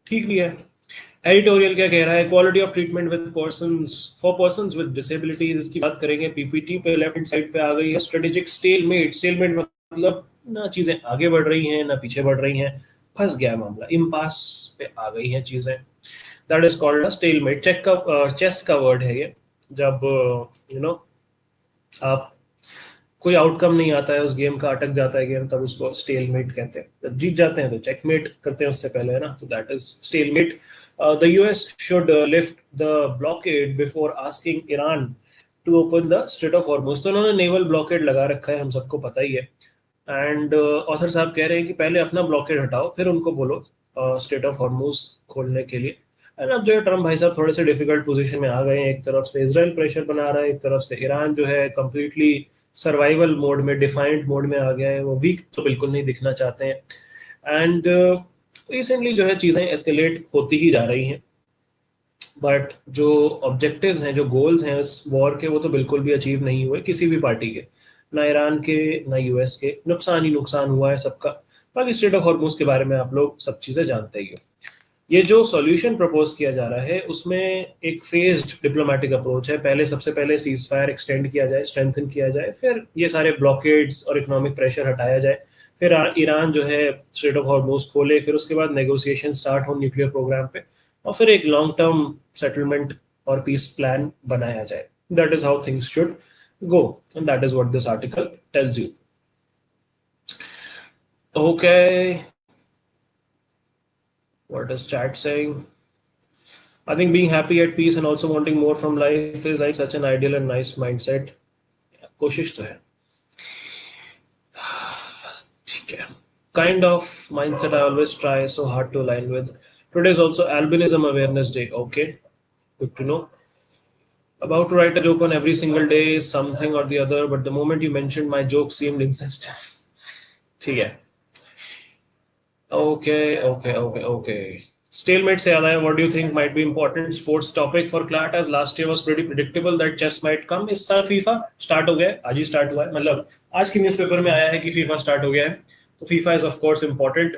ठीक भी है। एडिटोरियल क्या कह रहा है? Quality of treatment with persons, for persons with disabilities, इसकी बात करेंगे। पीपीटी पे लेफ्ट हैंड साइड पे आ गई है स्ट्रेटेजिक स्टेलमेट। स्टेलमेट मतलब ना चीजें आगे बढ़ रही हैं ना पीछे बढ़ रही हैं, फंस गया मामला, इम्पास पे आ गई हैं चीजें। That is called a stalemate. Check का चेस का वर्ड है ये, जब यू नो आप कोई आउटकम नहीं आता है उस गेम का, अटक जाता है गेम, तब उसको स्टेलमेट कहते हैं। जब जीत जाते हैं तो चेकमेट करते हैं उससे पहले, है ना, तो that is stalemate. The US should lift the blockade before asking Iran to open the strait of Hormuz. तो उन्होंने नेवल ब्लॉकेड लगा रखा है, हम सबको पता ही है। एंड ऑथर साहब कह रहे हैं कि पहले अपना ब्लॉकेड हटाओ, फिर उनको बोलो स्ट्रेट ऑफ हॉर्मुज खोलने के लिए। एंड अब जो है ट्रम्प भाई साहब थोड़े से डिफिकल्ट पोजीशन में आ गए हैं। एक तरफ से इसराइल प्रेशर बना रहा है, एक तरफ से ईरान जो है कंप्लीटली सर्वाइवल मोड में, डिफाइंड मोड में आ गया है, वो वीक तो बिल्कुल नहीं दिखना चाहते हैं। एंड रिसेंटली जो है चीज़ें एस्केलेट होती ही जा रही हैं, बट जो ऑब्जेक्टिव्स हैं, जो गोल्स हैं इस वॉर के, वो तो बिल्कुल भी अचीव नहीं हुए किसी भी पार्टी के, ना ईरान के ना यूएस के, नुकसान ही नुकसान हुआ है सबका। बाकी स्ट्रेट ऑफ हॉर्मुज के बारे में आप लोग सब चीज़ें जानते ही हो। ये जो सॉल्यूशन प्रपोज किया जा रहा है उसमें एक फेज्ड डिप्लोमेटिक अप्रोच है। पहले सबसे पहले सीज फायर एक्सटेंड किया जाए, स्ट्रेंथन किया जाए, फिर ये सारे ब्लॉकेड्स और इकोनॉमिक प्रेशर हटाया जाए, फिर ईरान जो है स्ट्रेट ऑफ हॉर्मुज खोले, फिर उसके बाद नेगोशिएशन स्टार्ट हो न्यूक्लियर प्रोग्राम पे, और फिर एक लॉन्ग टर्म सेटलमेंट और पीस प्लान बनाया जाए। That is how things should go and that is what this article tells you. Okay, what is chat saying? I think being happy at peace and also wanting more from life is like such an ideal and nice mindset. कोशिश तो है, ठीक है। Kind of mindset I always try so hard to align with. Today is also Albinism Awareness Day. Okay, good to know. About to write a joke on every single day, something or the other, but the moment you mentioned my joke seemed insensitive. ठीक है। Okay. Stalemate से याद आया, what do you think might be important sports topic for CLAT as last year was pretty predictable that chess might come? इस साल FIFA start हो गया है, आज ही स्टार्ट हुआ है, मतलब आज की न्यूज़पेपर में आया है कि फीफा स्टार्ट हो गया है, तो FIFA is of course important.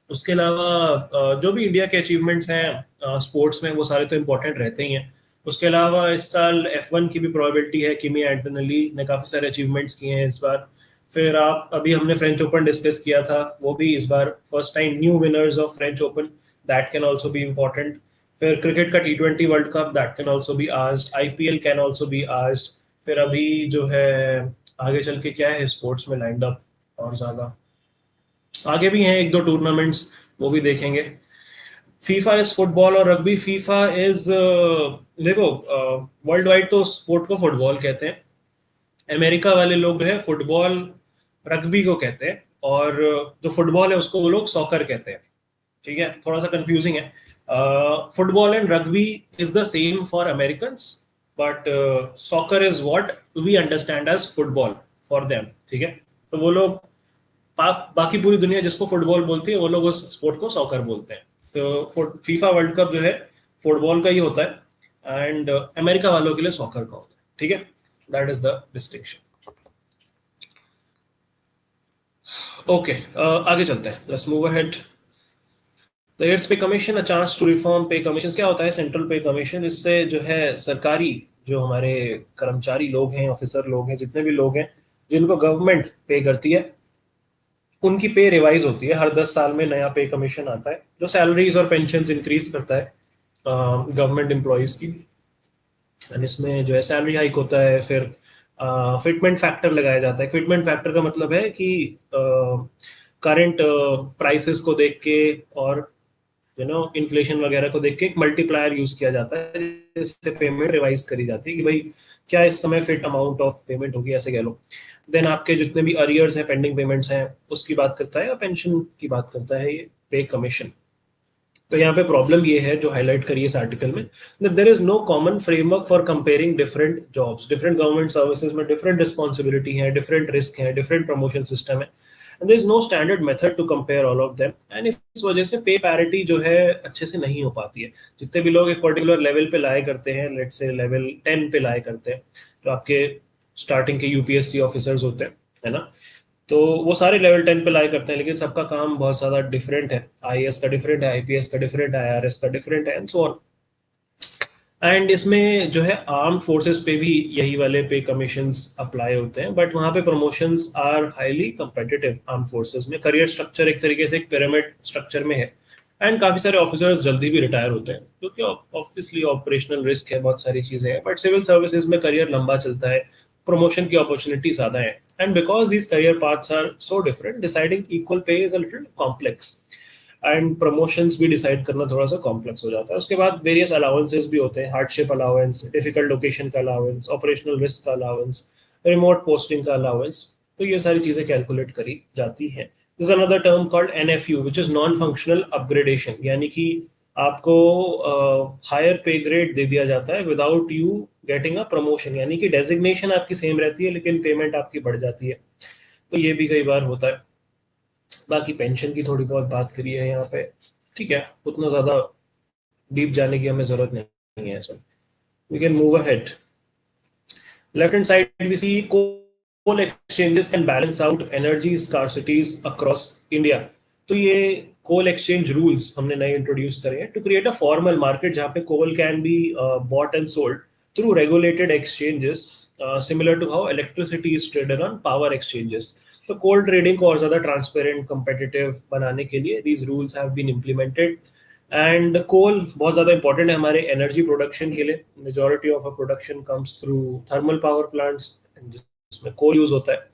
उसके अलावा जो भी इंडिया के अचीवमेंट्स हैं स्पोर्ट्स में वो सारे तो इम्पोर्टेंट रहते ही हैं। उसके अलावा इस साल F1 की भी प्रोबेबिलिटी है, किमी एंटोनेली ने काफ़ी सारे अचीवमेंट्स किए हैं इस बार। फिर आप अभी हमने फ्रेंच ओपन डिस्कस किया था, वो भी इस बार first time new winners of French Open, that can also be important. फिर क्रिकेट का T20 world cup, that can also be asked, IPL can also be asked. फिर अभी जो है आगे चल के क्या है स्पोर्ट्स में लाइंड अप, और ज़्यादा आगे भी हैं एक दो टूर्नामेंट्स, वो भी देखेंगे। फीफा इज फुटबॉल और रग्बी। फीफा इज देखो वर्ल्ड वाइड तो स्पोर्ट को फुटबॉल कहते हैं, अमेरिका वाले लोग जो है फुटबॉल रग्बी को कहते हैं, और जो फुटबॉल है उसको वो लोग सॉकर कहते हैं। ठीक है, थोड़ा सा कंफ्यूजिंग है। Football and rugby is the same for American, but soccer is what we understand as football for them. ठीक है, तो वो लोग बाकी पूरी दुनिया जिसको फुटबॉल बोलती है वो लोग उस स्पोर्ट को सॉकर बोलते हैं। तो फीफा वर्ल्ड कप जो है फुटबॉल का ही होता है एंड अमेरिका वालों के लिए सॉकर का होता है। ठीक है, that is the distinction. Okay, आगे चलते हैं, let's move ahead. The 8th pay commission, a chance to reform pay commission. क्या होता है सेंट्रल पे कमीशन? इससे जो है सरकारी जो हमारे कर्मचारी लोग हैं, ऑफिसर लोग हैं, जितने भी लोग हैं जिनको गवर्नमेंट पे करती है, उनकी पे रिवाइज होती है। हर 10 साल में नया पे कमीशन आता है जो सैलरीज और पेंशन इंक्रीज करता है गवर्नमेंट एम्प्लॉयज की। एंड इसमें जो है सैलरी हाइक होता है, फिर फिटमेंट फैक्टर लगाया जाता है। फिटमेंट फैक्टर का मतलब है कि करंट प्राइसेस को देख के और इन्फ्लेशन वगैरह को देख के एक मल्टीप्लायर यूज किया जाता है, जिससे पेमेंट रिवाइज करी जाती है कि भाई क्या इस समय फिट अमाउंट ऑफ पेमेंट होगी, ऐसे कह लो। देन आपके जितने भी अरियर्स हैं, पेंडिंग पेमेंट्स हैं, उसकी बात करता है, और पेंशन की बात करता है ये पे कमीशन। तो यहाँ पे प्रॉब्लम ये है जो हाईलाइट करी इस आर्टिकल में, that there is no common framework for comparing different jobs. Different government services में डिफरेंट रिस्पॉन्सिबिलिटी है, डिफरेंट रिस्क है, डिफरेंट प्रमोशन सिस्टम है, and there is no standard method to compare all of them, and इस वजह से पे parity जो है अच्छे से नहीं हो पाती है। जितने भी लोग एक पर्टिकुलर लेवल पे लाए करते हैं, लेट से लेवल 10 पे लाए करते हैं, जो आपके स्टार्टिंग के यूपीएससी ऑफिसर्स होते हैं, है ना, तो वो सारे लेवल 10 पे लाए करते हैं, लेकिन सबका काम बहुत ज़्यादा डिफरेंट है। आईएएस का डिफरेंट है, आईपीएस का डिफरेंट है, आईआरएस का डिफरेंट है, एंड सो ऑन। एंड इसमें जो है आर्म फोर्सेस पे भी यही वाले पे कमीशंस अप्लाई होते हैं, बट वहाँ पे promotions are highly competitive. Arm forces में करियर स्ट्रक्चर एक तरीके से एक पिरामिड स्ट्रक्चर में है, एंड काफ़ी सारे ऑफिसर्स जल्दी भी रिटायर होते हैं, क्योंकि ऑब्वियसली ऑपरेशनल रिस्क है, बहुत सारी चीज़ें हैं। बट सिविल सर्विसेज में करियर लंबा चलता है, प्रमोशन की अपॉर्चुनिटी ज़्यादा है, and because these career paths are so different, deciding equal pay is a little complex, and promotions भी डिसाइड करना थोड़ा सा कॉम्प्लेक्स हो जाता है। उसके बाद वेरियस अलाउंसेस भी होते हैं, हार्डशिप अलाउंस, डिफिकल्ट लोकेशन का अलाउंस, ऑपरेशनल रिस्क का अलाउंस, रिमोट पोस्टिंग का अलाउंस, तो ये सारी चीज़ें कैलकुलेट करी जाती हैं। This another term called NFU, which is non functional upgradation, यानी कि आपको हायर पे ग्रेड दे दिया जाता है without you getting a promotion, यानी कि डेजिग्नेशन आपकी सेम रहती है लेकिन पेमेंट आपकी बढ़ जाती है। तो ये भी कई बार होता है। बाकी पेंशन की थोड़ी बहुत बात करी है यहाँ पे, ठीक है, उतना ज़्यादा डीप जाने की हमें ज़रूरत नहीं है। So we can move ahead. Left hand side we see coal exchanges can balance out energy scarcities across India. तो ये coal exchange rules हमने नए introduce करे हैं to create a formal market जहाँ पे coal can be bought and sold through regulated exchanges, similar to how electricity is traded on power exchanges. तो coal trading को और ज़्यादा transparent, competitive बनाने के लिए these rules have been implemented. And coal बहुत ज़्यादा इंपॉर्टेंट है हमारे एनर्जी प्रोडक्शन के लिए. Majority of a production comes through thermal power plants जिसमें कोल यूज होता है.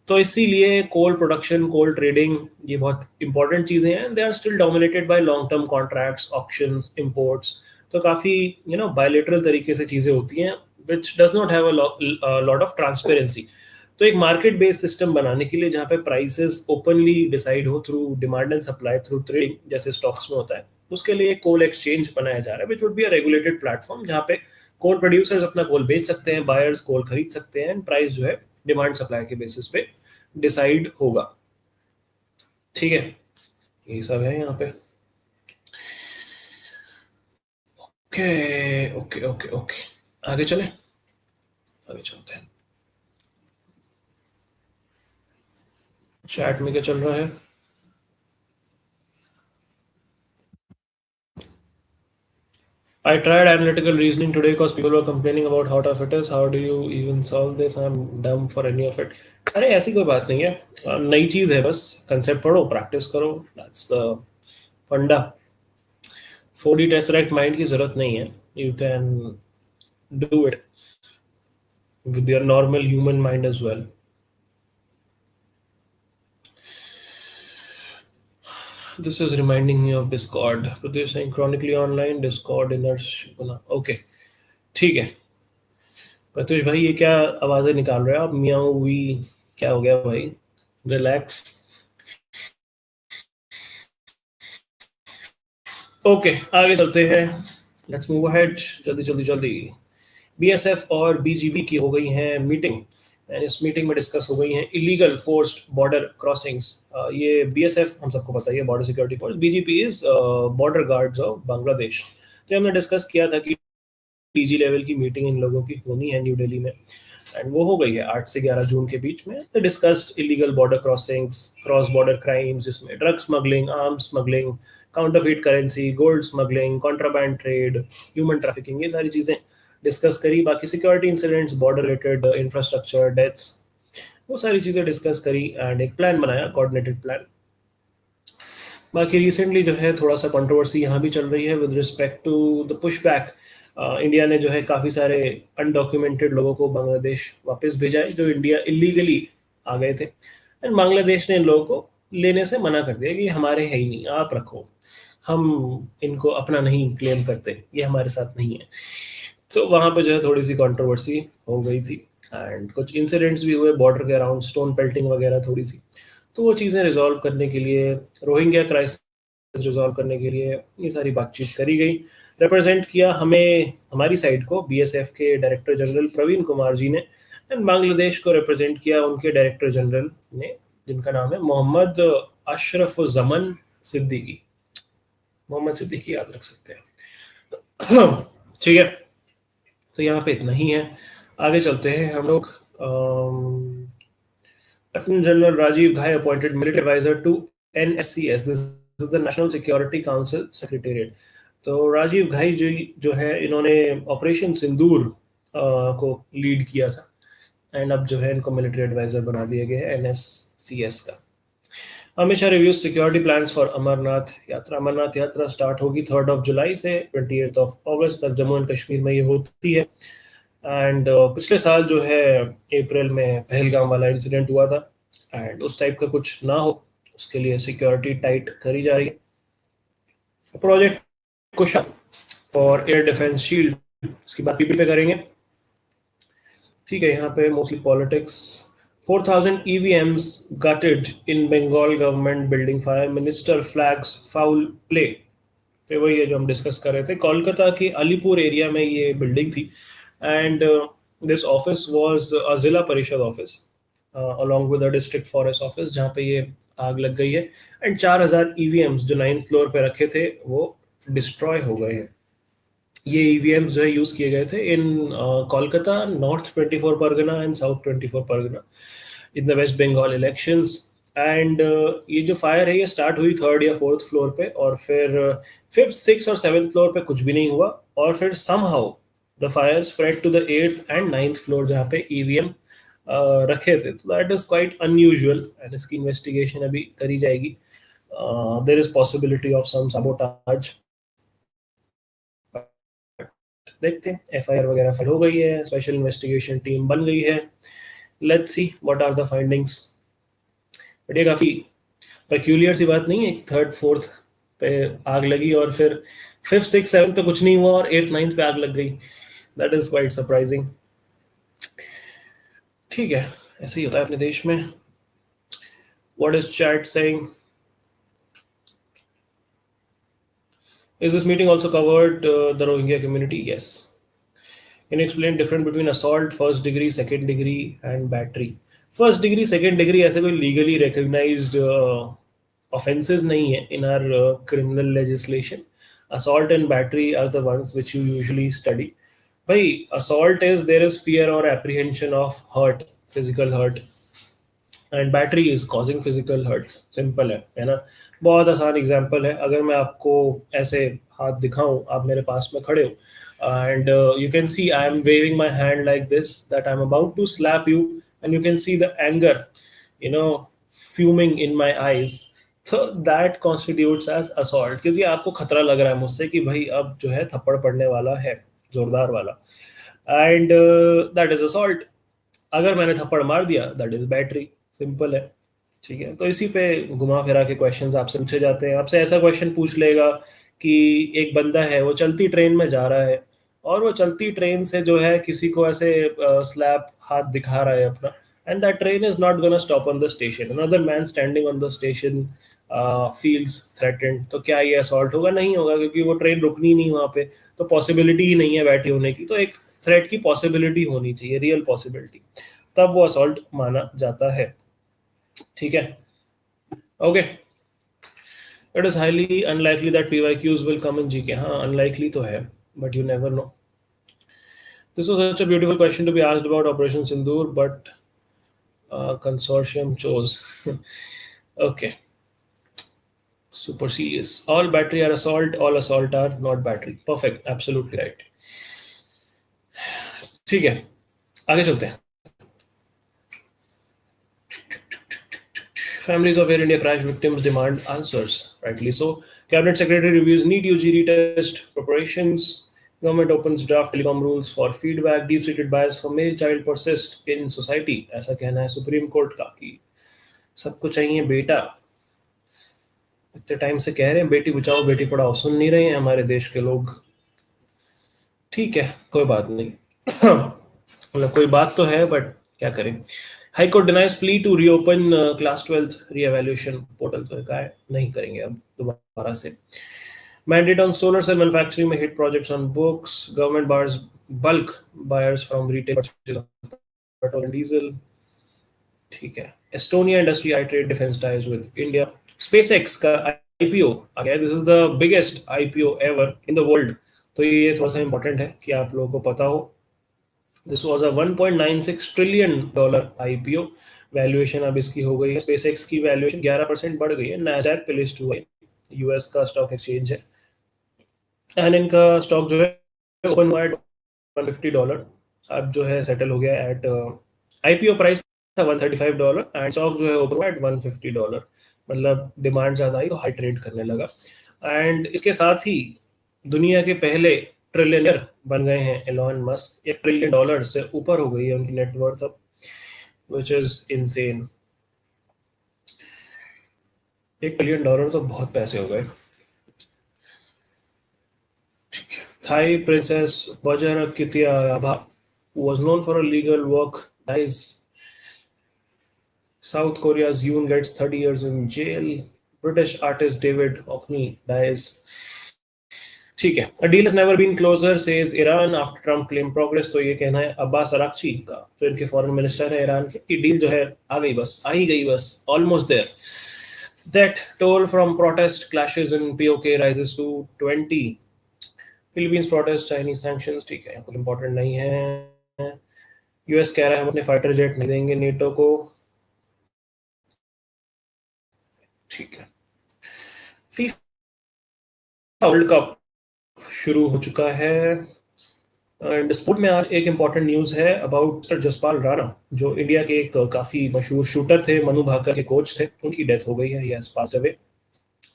तो इसीलिए कोल प्रोडक्शन, कोल ट्रेडिंग ये बहुत इंपॉर्टेंट चीज़ें हैं. They are still dominated by long term contracts, auctions, imports. तो काफ़ी बायलेटरल तरीके से चीज़ें होती हैं which does not have a lot of transparency. तो एक मार्केट बेस्ड सिस्टम बनाने के लिए जहाँ पे प्राइसेस ओपनली डिसाइड हो through demand and supply through trading जैसे स्टॉक्स में होता है, उसके लिए कोल एक्सचेंज बनाया जा रहा है which would be a regulated platform जहाँ पे कोल प्रोड्यूसर्स अपना कोल बेच सकते हैं, बायर्स कोल खरीद सकते हैं, प्राइस जो है डिमांड सप्लाई के बेसिस पे डिसाइड होगा. ठीक है, यही सब है यहाँ पे. ओके ओके ओके ओके, आगे चले, आगे चलते हैं. चैट में क्या चल रहा है? I tried analytical reasoning today because people were complaining about how tough it is. How do you even solve this? I'm dumb for any of it. अरे ऐसी कोई बात नहीं है. नई चीज़ है, बस कंसेप्ट पढ़ो, प्रैक्टिस करो. That's the फंडा. 4D टेसरेक्ट माइंड की जरूरत नहीं है. You can do it with your normal human mind as well. This is reminding me of Discord. Pradesh saying chronically online Discord inner Shupana. Okay, ठीक है. प्रत्युष भाई ये क्या आवाजें निकाल रहे हो आप? मियाँ हुई, क्या हो गया भाई? रिलैक्स. ओके, आगे चलते हैं. Let's move ahead. जल्दी जल्दी जल्दी. बीएसएफ और बीजीबी की हो गई है मीटिंग एंड इस मीटिंग में डिस्कस हो गई हैं इलीगल फोर्स्ड बॉर्डर क्रॉसिंग्स. ये बीएसएफ हम सबको पता है, border security force. BGP is border guards of Bangladesh. तो हमने डिस्कस किया था कि डीजी लेवल की मीटिंग इन लोगों की होनी है न्यू दिल्ली में एंड वो हो गई है 8 से 11 जून के बीच में. तो discussed illegal border crossings, cross border crimes जिसमें drug smuggling, arms smuggling, counterfeit currency, gold smuggling, contraband trade, human trafficking, ये सारी चीज़ें डिस्कस करी. बाकी security incidents, border related infrastructure, deaths, वो सारी चीज़ें डिस्कस करी एंड एक प्लान बनाया, कोऑर्डिनेटेड प्लान. बाकी रिसेंटली जो है थोड़ा सा कंट्रोवर्सी यहाँ भी चल रही है with respect to the push back. India ने जो है काफ़ी सारे अनडॉक्यूमेंटेड लोगों को बांग्लादेश वापस भेजा है जो इंडिया इलीगली आ गए थे एंड बांग्लादेश ने इन लोगों को लेने से मना कर दिया कि हमारे है ही नहीं, आप रखो, हम इनको अपना नहीं क्लेम करते, ये हमारे साथ नहीं है. तो वहाँ पे जो है थोड़ी सी कंट्रोवर्सी हो गई थी एंड कुछ इंसिडेंट्स भी हुए बॉर्डर के अराउंड, स्टोन पेल्टिंग वगैरह थोड़ी सी. तो वो चीज़ें रिजॉल्व करने के लिए, रोहिंग्या क्राइसिस रिजॉल्व करने के लिए ये सारी बातचीत करी गई. रिप्रेजेंट किया हमें, हमारी साइड को, बीएसएफ के डायरेक्टर जनरल प्रवीण कुमार जी ने एंड बांग्लादेश को रिप्रेजेंट किया उनके डायरेक्टर जनरल ने जिनका नाम है मोहम्मद अशरफुज़्ज़मान सिद्दीकी. मोहम्मद सिद्दीकी याद रख सकते हैं. ठीक है, तो यहाँ पे इतना ही है. आगे चलते हैं हम लोग. Lieutenant general Rajiv Ghai appointed military adviser to NSCS. This is the national security council secretariat. तो राजीव घाई जी जो है इन्होंने ऑपरेशन सिंदूर को लीड किया था एंड अब जो है इनको मिलिट्री एडवाइजर बना दिया गया है NSCS का. हमेशा review security plans for Amarnath Yatra. Amarnath यात्रा स्टार्ट होगी 3 जुलाई से 28 अगस्त तक जम्मू एंड कश्मीर में ये होती है एंड पिछले साल जो है अप्रैल में पहलगाम वाला इंसिडेंट हुआ था एंड उस टाइप का कुछ ना हो उसके लिए सिक्योरिटी टाइट करी जा रही है. प्रोजेक्ट कुशा और एयर डिफेंस शील्ड, इसकी बात पीपी पे करेंगे. ठीक है, यहाँ पे mostly politics. 4,000 EVMs gutted in Bengal government building fire. Minister flags foul play. तो वही है जो हम डिस्कस कर रहे थे. कोलकाता के अलीपुर एरिया में ये बिल्डिंग थी and this office was a जिला परिषद office along with a district forest office जहाँ पे ये आग लग गई है एंड 4,000 EVMs जो 9th फ्लोर पे रखे थे वो डिस्ट्रॉय हो गए हैं. ये ईवीएम्स जो है यूज किए गए थे in Kolkata, north 24 Pargana and south 24 Pargana in the west Bengal elections. And ये जो फायर है ये स्टार्ट हुई थर्ड या फोर्थ फ्लोर पे, और फिर फिफ्थ, सिक्स और सेवेंथ फ्लोर पे कुछ भी नहीं हुआ, और फिर somehow the fire spread to the eighth and ninth floor जहाँ पे ईवीएम रखे थे। तो that is quite unusual and इसकी इन्वेस्टिगेशन अभी करी जाएगी। There is possibility of some sabotage, देखते हैं। एफआईआर वगैरह फाइल हो गई है, स्पेशल इन्वेस्टिगेशन टीम बन गई है। Let's see what are the findings. But ये काफी पेक्यूलियर सी बात नहीं है कि थर्ड फोर्थ पे आग लगी और फिर फिफ्थ सिक्स सेवन पे कुछ नहीं हुआ और एट्थ नाइन्थ पे आग लग गई। That is quite surprising. ठीक है, ऐसे ही होता है अपने देश में। What is chat saying? Is this meeting also covered the Rohingya community? Yes. Can you explain difference between assault, first degree, second degree, and battery? First degree, second degree ऐसे कोई legally recognized offenses नहीं है in our criminal legislation. Assault and battery are the ones which you usually study. भाई assault is there is fear or apprehension of hurt, physical hurt, and battery is causing physical hurt. Simple है ना? बहुत आसान example है। अगर मैं आपको ऐसे हाथ दिखाऊं, आप मेरे पास में खड़े हो and you can see I am waving my hand like this that I am about to slap you, and you can see the anger you know fuming in my eyes, तो दैट कॉन्स्टिट्यूट्स एज असॉल्ट, क्योंकि आपको खतरा लग रहा है मुझसे कि भाई अब जो है थप्पड़ पड़ने वाला है, जोरदार वाला, एंड दैट इज असॉल्ट। अगर मैंने थप्पड़ मार दिया दैट इज बैटरी। सिंपल है। ठीक है, तो इसी पे घुमा फिरा के क्वेश्चंस आपसे पूछे जाते हैं। आपसे ऐसा क्वेश्चन पूछ लेगा कि एक बंदा है, वो चलती ट्रेन में जा रहा है और वो चलती ट्रेन से जो है किसी को ऐसे स्लैप हाथ दिखा रहा है अपना, and that train is not gonna stop on the station, another man standing on the station feels threatened, तो क्या ये असॉल्ट होगा? नहीं होगा, क्योंकि वो ट्रेन रुकनी नहीं वहां पे, तो पॉसिबिलिटी ही नहीं है बैठे होने की। तो एक थ्रेट की पॉसिबिलिटी होनी चाहिए, रियल पॉसिबिलिटी, तब वो असॉल्ट माना जाता है। ठीक है, okay. It is highly unlikely that PYQs will come in GK. हाँ, अनलाइकली तो है, but you never know. This was such a beautiful question to be asked about operation Sindoor, but consortium chose. Okay, super serious. All battery are assault, all assault are not battery. Perfect, absolutely right. ठीक है, आगे चलते हैं। Families of Air India crash victims demand answers. Rightly so. Cabinet Secretary reviews NEET UG retest preparations. Government opens draft telecom rules for feedback. Deep-seated bias for male child persist in society. ऐसा कहना है supreme court का कि सबको चाहिए बेटा। इतने time से कह रहे हैं बेटी बचाओ बेटी पढ़ाओ, सुन नहीं रहे हैं हमारे देश के लोग। ठीक है, कोई बात नहीं। मतलब कोई बात तो है, बट क्या करें। High court denies plea to reopen class 12th reevaluation portal, तो कहा है नहीं करेंगे अब दोबारा से। Mandate on solar cell manufacturing में hit projects on books. Government buyers bulk buyers from retail purchase of petrol and diesel. ठीक है, Estonia industry I trade defence ties with India. SpaceX का आईपीओ आ गया। This is the biggest IPO ever in the world, तो ये थोड़ा सा important है कि आप लोगों को पता हो। This was a 1.96 trillion dollar IPO. Valuation अब इसकी हो गई है, स्पेसएक्स की वैल्यूएशन 11% बढ़ गई है। नैस्डैक पे लिस्ट हुआ है, यूएस का स्टॉक एक्सचेंज है, एंड इनका स्टॉक जो है ओपन हुआ है $150, अब जो है सेटल हो गया एट आईपीओ प्राइस था $135 एंड स्टॉक जो है ओपन हुआ एट $150। मतलब डिमांड ज्यादा आई तो हाई ट्रेड करने लगा। एंड इसके साथ ही दुनिया के पहले ट्रिलियनर बन गए हैं एलॉन मस्क। $1 ट्रिलियन से ऊपर हो गई है उनकी नेटवर्थ अब, विच इज इनसेन। $1 ट्रिलियन तो बहुत पैसे हो गए। Thai princess Vajraketia was known for her legal work dies. South Korea's Yoon gets 30 years in jail. British artist David Hockney dies. ठीक है, a deal has never been closer says Iran after Trump claimed progress। तो ये कहना है Abbas Araghchi का, जो इनके foreign minister है ईरान के, कि डील जो है आ गई बस, आ ही गई बस, almost there. That toll from protest clashes in POK rises to 20. Philippines protest Chinese sanctions, ठीक है, कुछ इंपॉर्टेंट नहीं है। यूएस कह रहा है हम अपने फाइटर जेट नहीं देंगे नेटो को, ठीक है। फीफा वर्ल्ड कप शुरू हो चुका है एंड स्पोर्ट में आज एक इम्पॉर्टेंट न्यूज़ है अबाउट सर जसपाल राणा, जो इंडिया के एक काफ़ी मशहूर शूटर थे, मनु भाकर के कोच थे, उनकी डेथ हो गई है, यस पास्ड अवे।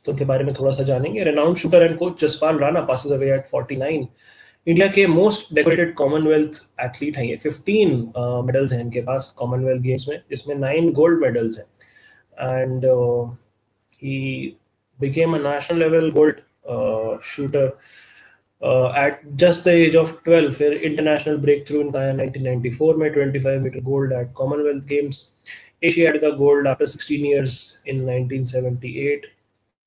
तो उनके बारे में थोड़ा सा जानेंगे। Renowned shooter and coach Jaspal Rana passes away at 49। India के मोस्ट डेकोरेटेड कॉमनवेल्थ एथलीट हैं ये। 15 मेडल्स हैं इनके पास कॉमनवेल्थ गेम्स में, जिसमें 9 गोल्ड मेडल्स हैं and he became a national level gold shooter at just the age of 12। फिर इंटरनेशनल ब्रेक थ्रू इनका है 1994 में, 25 metre gold at Commonwealth Games. Asiad का gold after 16 years in 1978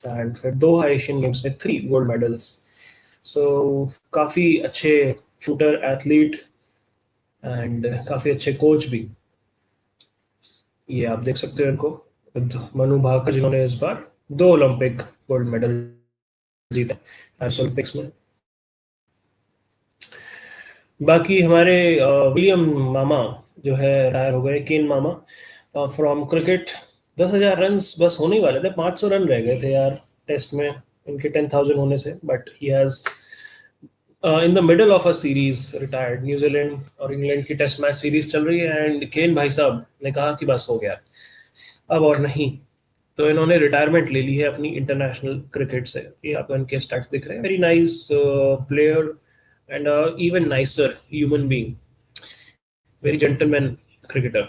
and फिर Doha Asian games में 3 gold medals. सो काफ़ी अच्छे shooter, athlete and काफ़ी अच्छे कोच भी। ये आप देख सकते हो इनको, मनु भाकर जिन्होंने इस बार 2 ओलंपिक गोल्ड मेडल जीते एस ओलंपिक्स में। बाकी हमारे विलियम मामा जो है रिटायर हो गए, केन मामा फ्रॉम क्रिकेट। 10,000 रन बस होने ही वाले थे, 500 रन रह गए थे यार टेस्ट में इनके 10,000 होने से, but he has in the middle of a series retired. New Zealand और इंग्लैंड की टेस्ट मैच सीरीज चल रही है एंड केन भाई साहब ने कहा कि बस हो गया अब और नहीं, तो इन्होंने रिटायरमेंट ले ली है अपनी इंटरनेशनल क्रिकेट से। ये आपको इनके स्टैट्स दिख रहे हैं। Very nice player and even nicer human being, very gentleman cricketer.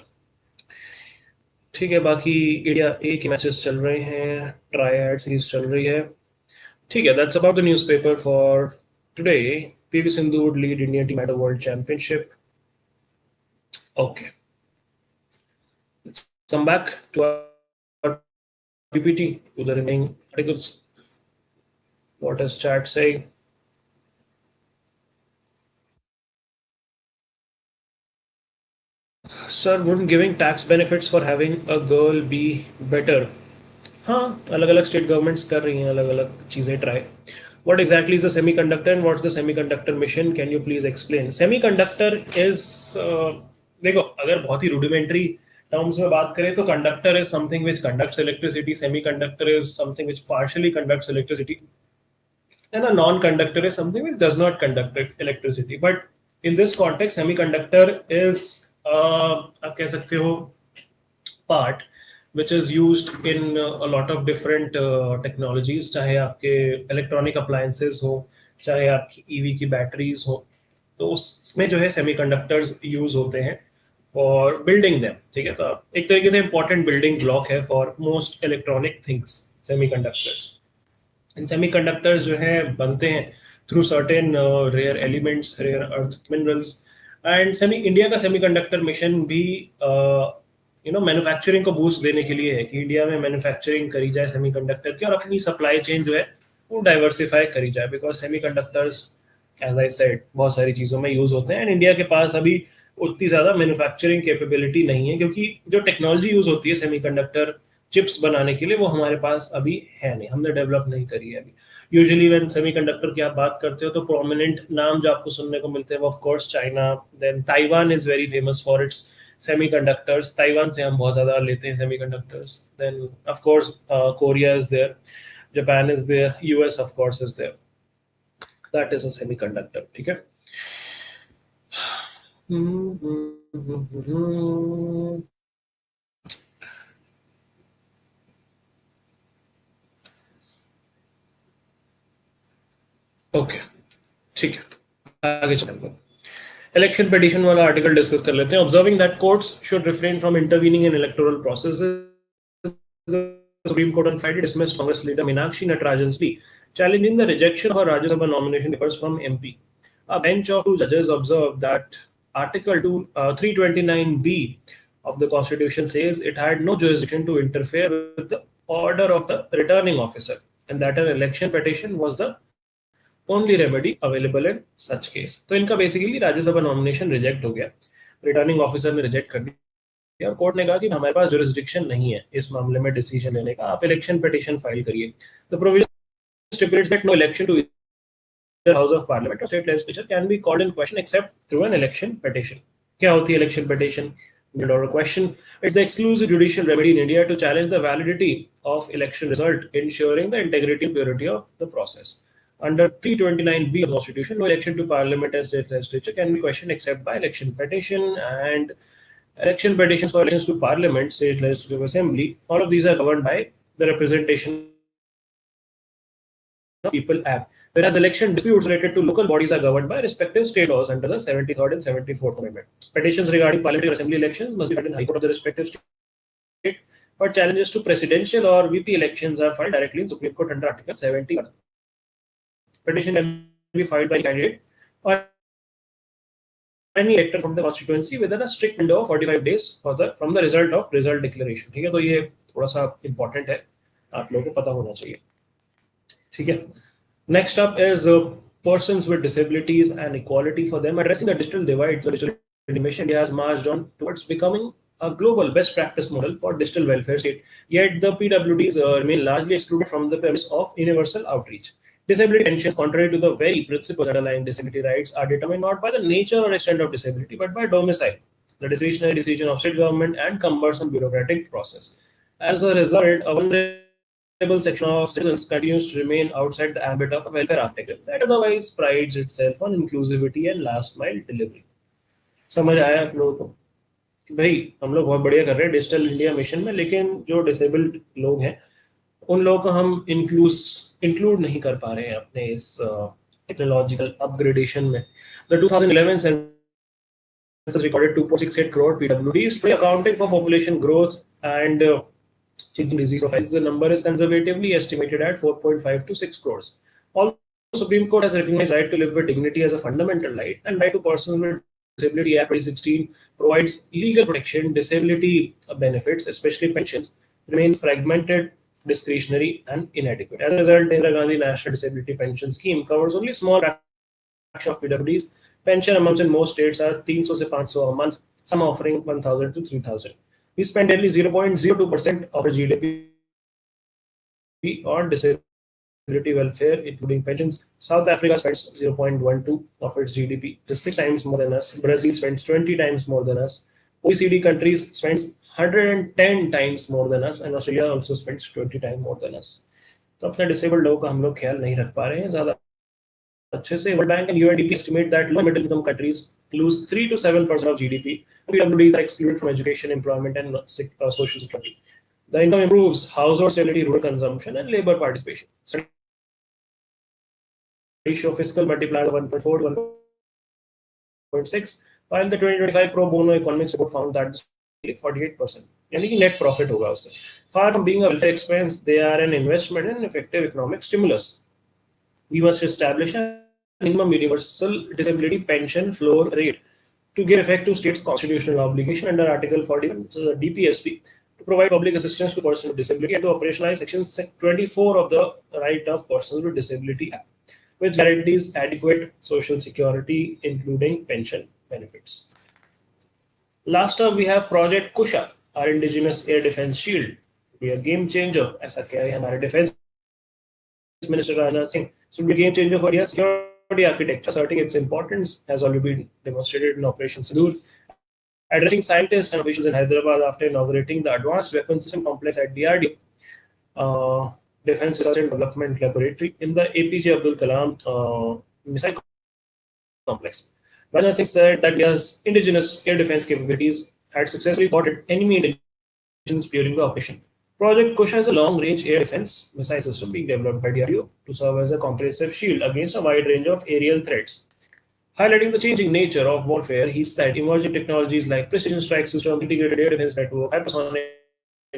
ठीक है, बाकी इंडिया ए के मैचेस चल रहे हैं, ट्रायड सीरीज चल रही है, ठीक है। That's about the newspaper for today. PV Sindhu would lead Indian team at a world championship. Okay, let's come back to our PPT, to the remaining articles. What does chat say? Sir, wouldn't giving tax benefits for having a girl be better? हाँ, अलग अलग state governments कर रही हैं अलग अलग चीज़ें try. What exactly is a semiconductor and what's the semiconductor mission? Can you please explain? Semiconductor is देखो, अगर बहुत ही rudimentary terms में बात करें तो conductor is something which conducts electricity, semiconductor is something which partially conducts electricity, and a non-conductor is something which does not conduct electricity. But in this context, semiconductor is आप कह सकते हो part which is used in a lot of different technologies, चाहे आपके electronic appliances हो, चाहे आपकी EV की बैटरीज हो, तो उसमें जो है सेमीकंडक्टर्स यूज होते हैं फॉर बिल्डिंग देम। ठीक है, तो एक तरीके से इंपॉर्टेंट बिल्डिंग ब्लॉक है for most electronic things semiconductors. इन सेमीकंडक्टर्स जो है बनते हैं through certain rare elements, rare earth minerals and India का सेमीकंडक्टर मिशन भी मैन्युफैक्चरिंग को बूस्ट देने के लिए है कि इंडिया में मैन्युफैक्चरिंग करी जाए सेमीकंडक्टर की और अपनी सप्लाई चेन जो है वो डाइवर्सिफाई करी जाए, because semiconductors as I said बहुत सारी चीज़ों में यूज होते हैं एंड इंडिया के पास अभी उतनी ज़्यादा मैन्युफैक्चरिंग कैपेबिलिटी नहीं है, क्योंकि जो टेक्नोलॉजी यूज होती है सेमीकंडक्टर चिप्स बनाने के लिए वो हमारे पास अभी है नहीं, हमने डेवलप नहीं करी है अभी। यूजुअली व्हेन सेमीकंडक्टर की आप बात करते हो तो प्रोमिनेंट नाम जो आपको सुनने को मिलते हैं वो of course China, then Taiwan is very famous for its semiconductors, Taiwan से हम बहुत ज़्यादा लेते हैं semiconductors. Then of course Korea is there, Japan is there, US of course is there, that is a semiconductor. ठीक है, okay, ठीक है, आगे चलेंगे। इलेक्शन पिटीशन वाला आर्टिकल डिस्कस कर लेते हैं। Observing that courts should refrain from intervening in electoral processes, Supreme Court on Friday dismissed Congress leader Meenakshi Natarajan's plea challenging the rejection of her Rajya Sabha nomination papers from MP. A bench of 2 judges observed that Article 329B of the Constitution says it had no jurisdiction to interfere with the order of the returning officer, and that an election petition was the only remedy available in such case. तो इनका basically Rajya Sabha nomination reject हो गया, returning officer ने reject कर दिया और court ने कहा कि हमारे पास जुरिस्डिक्शन नहीं है इस मामले में डिसीजन लेने का, आप इलेक्शन पिटीशन फाइल करिए। The provision stipulates that no election to House of Parliament or state legislature can be called in question except through an election petition. क्या होती है election petition? $1 question. It's the exclusive judicial remedy in India to challenge the validity of election result, ensuring the integrity and purity of the process. Under 329B of the Constitution, no election to Parliament and state legislature can be questioned except by election petition, and election petitions for elections to Parliament, state legislative assembly, all of these are governed by the Representation of People Act, whereas election disputes related to local bodies are governed by respective state laws under the 73rd and 74th Amendment. Petitions regarding parliamentary or assembly elections must be filed in High Court of the respective state, but challenges to presidential or VP elections are filed directly in Supreme Court under Article 70. Petition can be filed by candidate or any elector from the constituency within a strict window of 45 days from the result of result declaration. ठीक है, तो ये थोड़ा सा important है, आप लोगों को पता होना चाहिए. ठीक है. Next up is persons with disabilities and equality for them. Addressing the digital divide, so digital integration, India has marched on towards becoming a global best practice model for digital welfare state. Yet the PWDs remain largely excluded from the premise of universal outreach. Disability pensions, contrary to the very principles underlying disability rights, are determined not by the nature or extent of disability, but by domicile, the discretionary decision of state government, and cumbersome bureaucratic process. As a result, a vulnerable section of citizens continues to remain outside the ambit of a welfare article that otherwise prides itself on inclusivity and last mile delivery. समझ आया आप लोगों को? भाई हम लोग बहुत बढ़िया कर रहे हैं डिजिटल इंडिया मिशन में, लेकिन जो डिसेबल्ड लोग हैं उन लोगों को हम इंक्लूड नहीं कर पा रहे हैं अपने इस टेक्नोलॉजिकल अपग्रेडेशन में. The 2011 census recorded 2.68 crore PWDs, accounting for population growth and changing disease profiles. The number is conservatively estimated at 4.5 to 6 crores. Also, the Supreme Court has recognized right to live with dignity as a fundamental right, and right to persons with disability Act 2016 provides legal protection. Disability benefits, especially pensions, remain fragmented, discretionary, and inadequate. As a result, Indira Gandhi National Disability Pension Scheme covers only small fraction of PWDs. Pension amounts in most states are 300 से 500 a month, some offering 1,000 to 3,000. We spend nearly 0.02% of our GDP on disability welfare, including pensions. South Africa spends 0.12 of its GDP, just 6 times more than us. Brazil spends 20 times more than us. OECD countries spends 110 times more than us, and Australia also spends 20 times more than us. तो अपने disabled लोगों का हम लोग ख्याल नहीं रख पा रहे हैं ज़्यादा अच्छे से. World Bank and UNDP estimate that low middle income countries lose 3 to 7% of GDP. PWDs are excluded from education, employment, and social security. The income improves household stability, rural consumption, and labor participation. Ratio fiscal multiplier of 1.4 to 1.6, while the 2025 pro bono economics report found that 48%. यानी कि net profit होगा उससे. Far from being a welfare expense, they are an investment and effective economic stimulus. We must establish a minimum universal disability pension floor rate to give effect to states' constitutional obligation under Article 41 DPSP to provide public assistance to persons with disability and to operationalize Section 24 of the Right of Persons with Disability Act, which guarantees adequate social security, including pension benefits. Last up, we have Project Kusha, our indigenous air defense shield. We are a game changer. ऐसा कह रहे हैं हमारे defense Minister Rajnath Singh. Should be a game changer for India's security architecture, asserting its importance has already been demonstrated in Operation Sindoor. Addressing scientists and officials in Hyderabad after inaugurating the Advanced Weapons System Complex at DRDO, Defense Research and Development Laboratory in the APJ Abdul Kalam Missile Complex. Rajnath Singh said that India's indigenous air defense capabilities had successfully spotted enemy intelligence during the operation. Project Kusha is a long-range air defense missile system being developed by DRDO to serve as a comprehensive shield against a wide range of aerial threats. Highlighting the changing nature of warfare, he said emerging technologies like precision strike system, integrated air defense network, hypersonic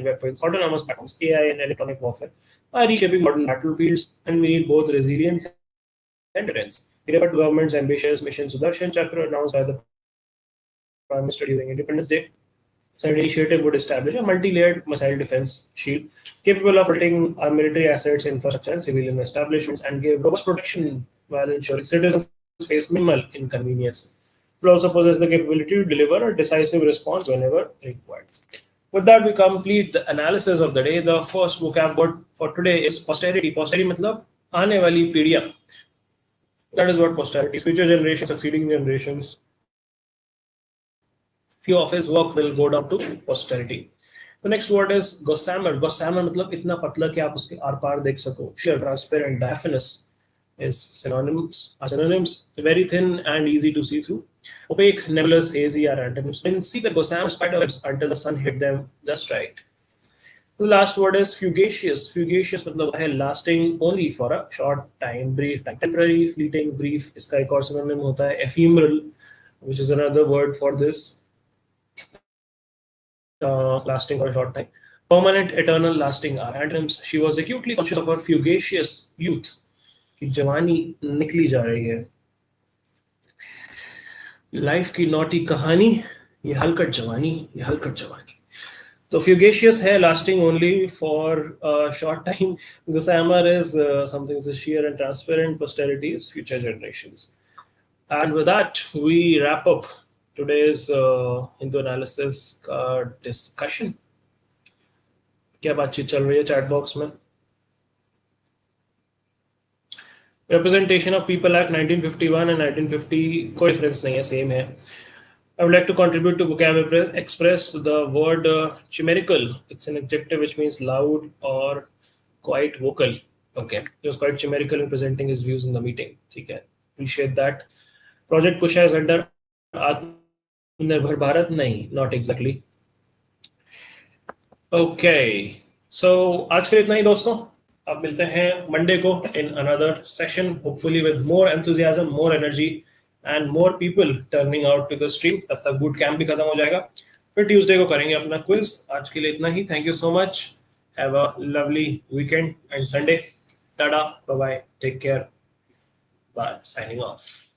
weapons, autonomous platforms, AI, and electronic warfare are reshaping modern battlefields, and we need both resilience and deterrence. He referred to government's ambitious Mission Sudarshan Chakra announced by the Prime Minister during Independence Day. So an initiative would establish a multi-layered missile defense shield capable of protecting our military assets, infrastructure, and civilian establishments, and give robust protection while ensuring citizens face minimal inconvenience. It will also possess the capability to deliver a decisive response whenever required. With that, we complete the analysis of the day. The first vocab word for today is posterity. Posterity मतलब आने वाली पीढ़ियाँ. That is what posterity is. Future generations, succeeding generations, few of his work will go down to posterity. The next word is gossamer. Gossamer मतलब इतना पतला कि आप उसके आर पार देख सको. Sheer, transparent, diaphanous is synonyms. Very thin and easy to see through. Opaque, nebulous, hazy are antonyms. You can see the gossamer spider webs until the sun hit them just right. The last word is fugacious. Fugacious मतलब है lasting only for a short time, brief time, temporary, fleeting, brief. इसका एक और synonym होता है ephemeral, which is another word for this. Lasting for a short time. Permanent, eternal, lasting are antonyms. She was acutely conscious of her fugacious youth. कि जवानी निकली जा रही है. लाइफ की नौटी कहानी, ये हलकट जवानी, ये हलकट जवानी. तो fugacious है, lasting only for a short time. Gossamer is something that is sheer and transparent. Posterity is future generations. And with that, we wrap up today's Hindu analysis discussion. क्या बातचीत चल रही है चैट बॉक्स में? Representation of People Act 1951 and 1950 कोई difference नहीं है, same है. I would like to contribute to vocab express the word chimerical. It's an adjective which means loud or quite vocal. Okay, he was quite chimerical in presenting his views in the meeting. ठीक है, appreciate that. Project Kusha is under Atmanirbhar Bharat? नहीं, not exactly. Okay, so आज के लिए इतना ही दोस्तों. अब मिलते हैं मंडे को in another session, hopefully with more enthusiasm, more energy and more people turning out to the stream. तब तक boot camp भी खत्म हो जाएगा. फिर ट्यूसडे को करेंगे अपना क्विज. आज के लिए इतना ही. Thank you so much. Have a lovely weekend and Sunday. Tada, bye bye, take care. Bye. Signing off.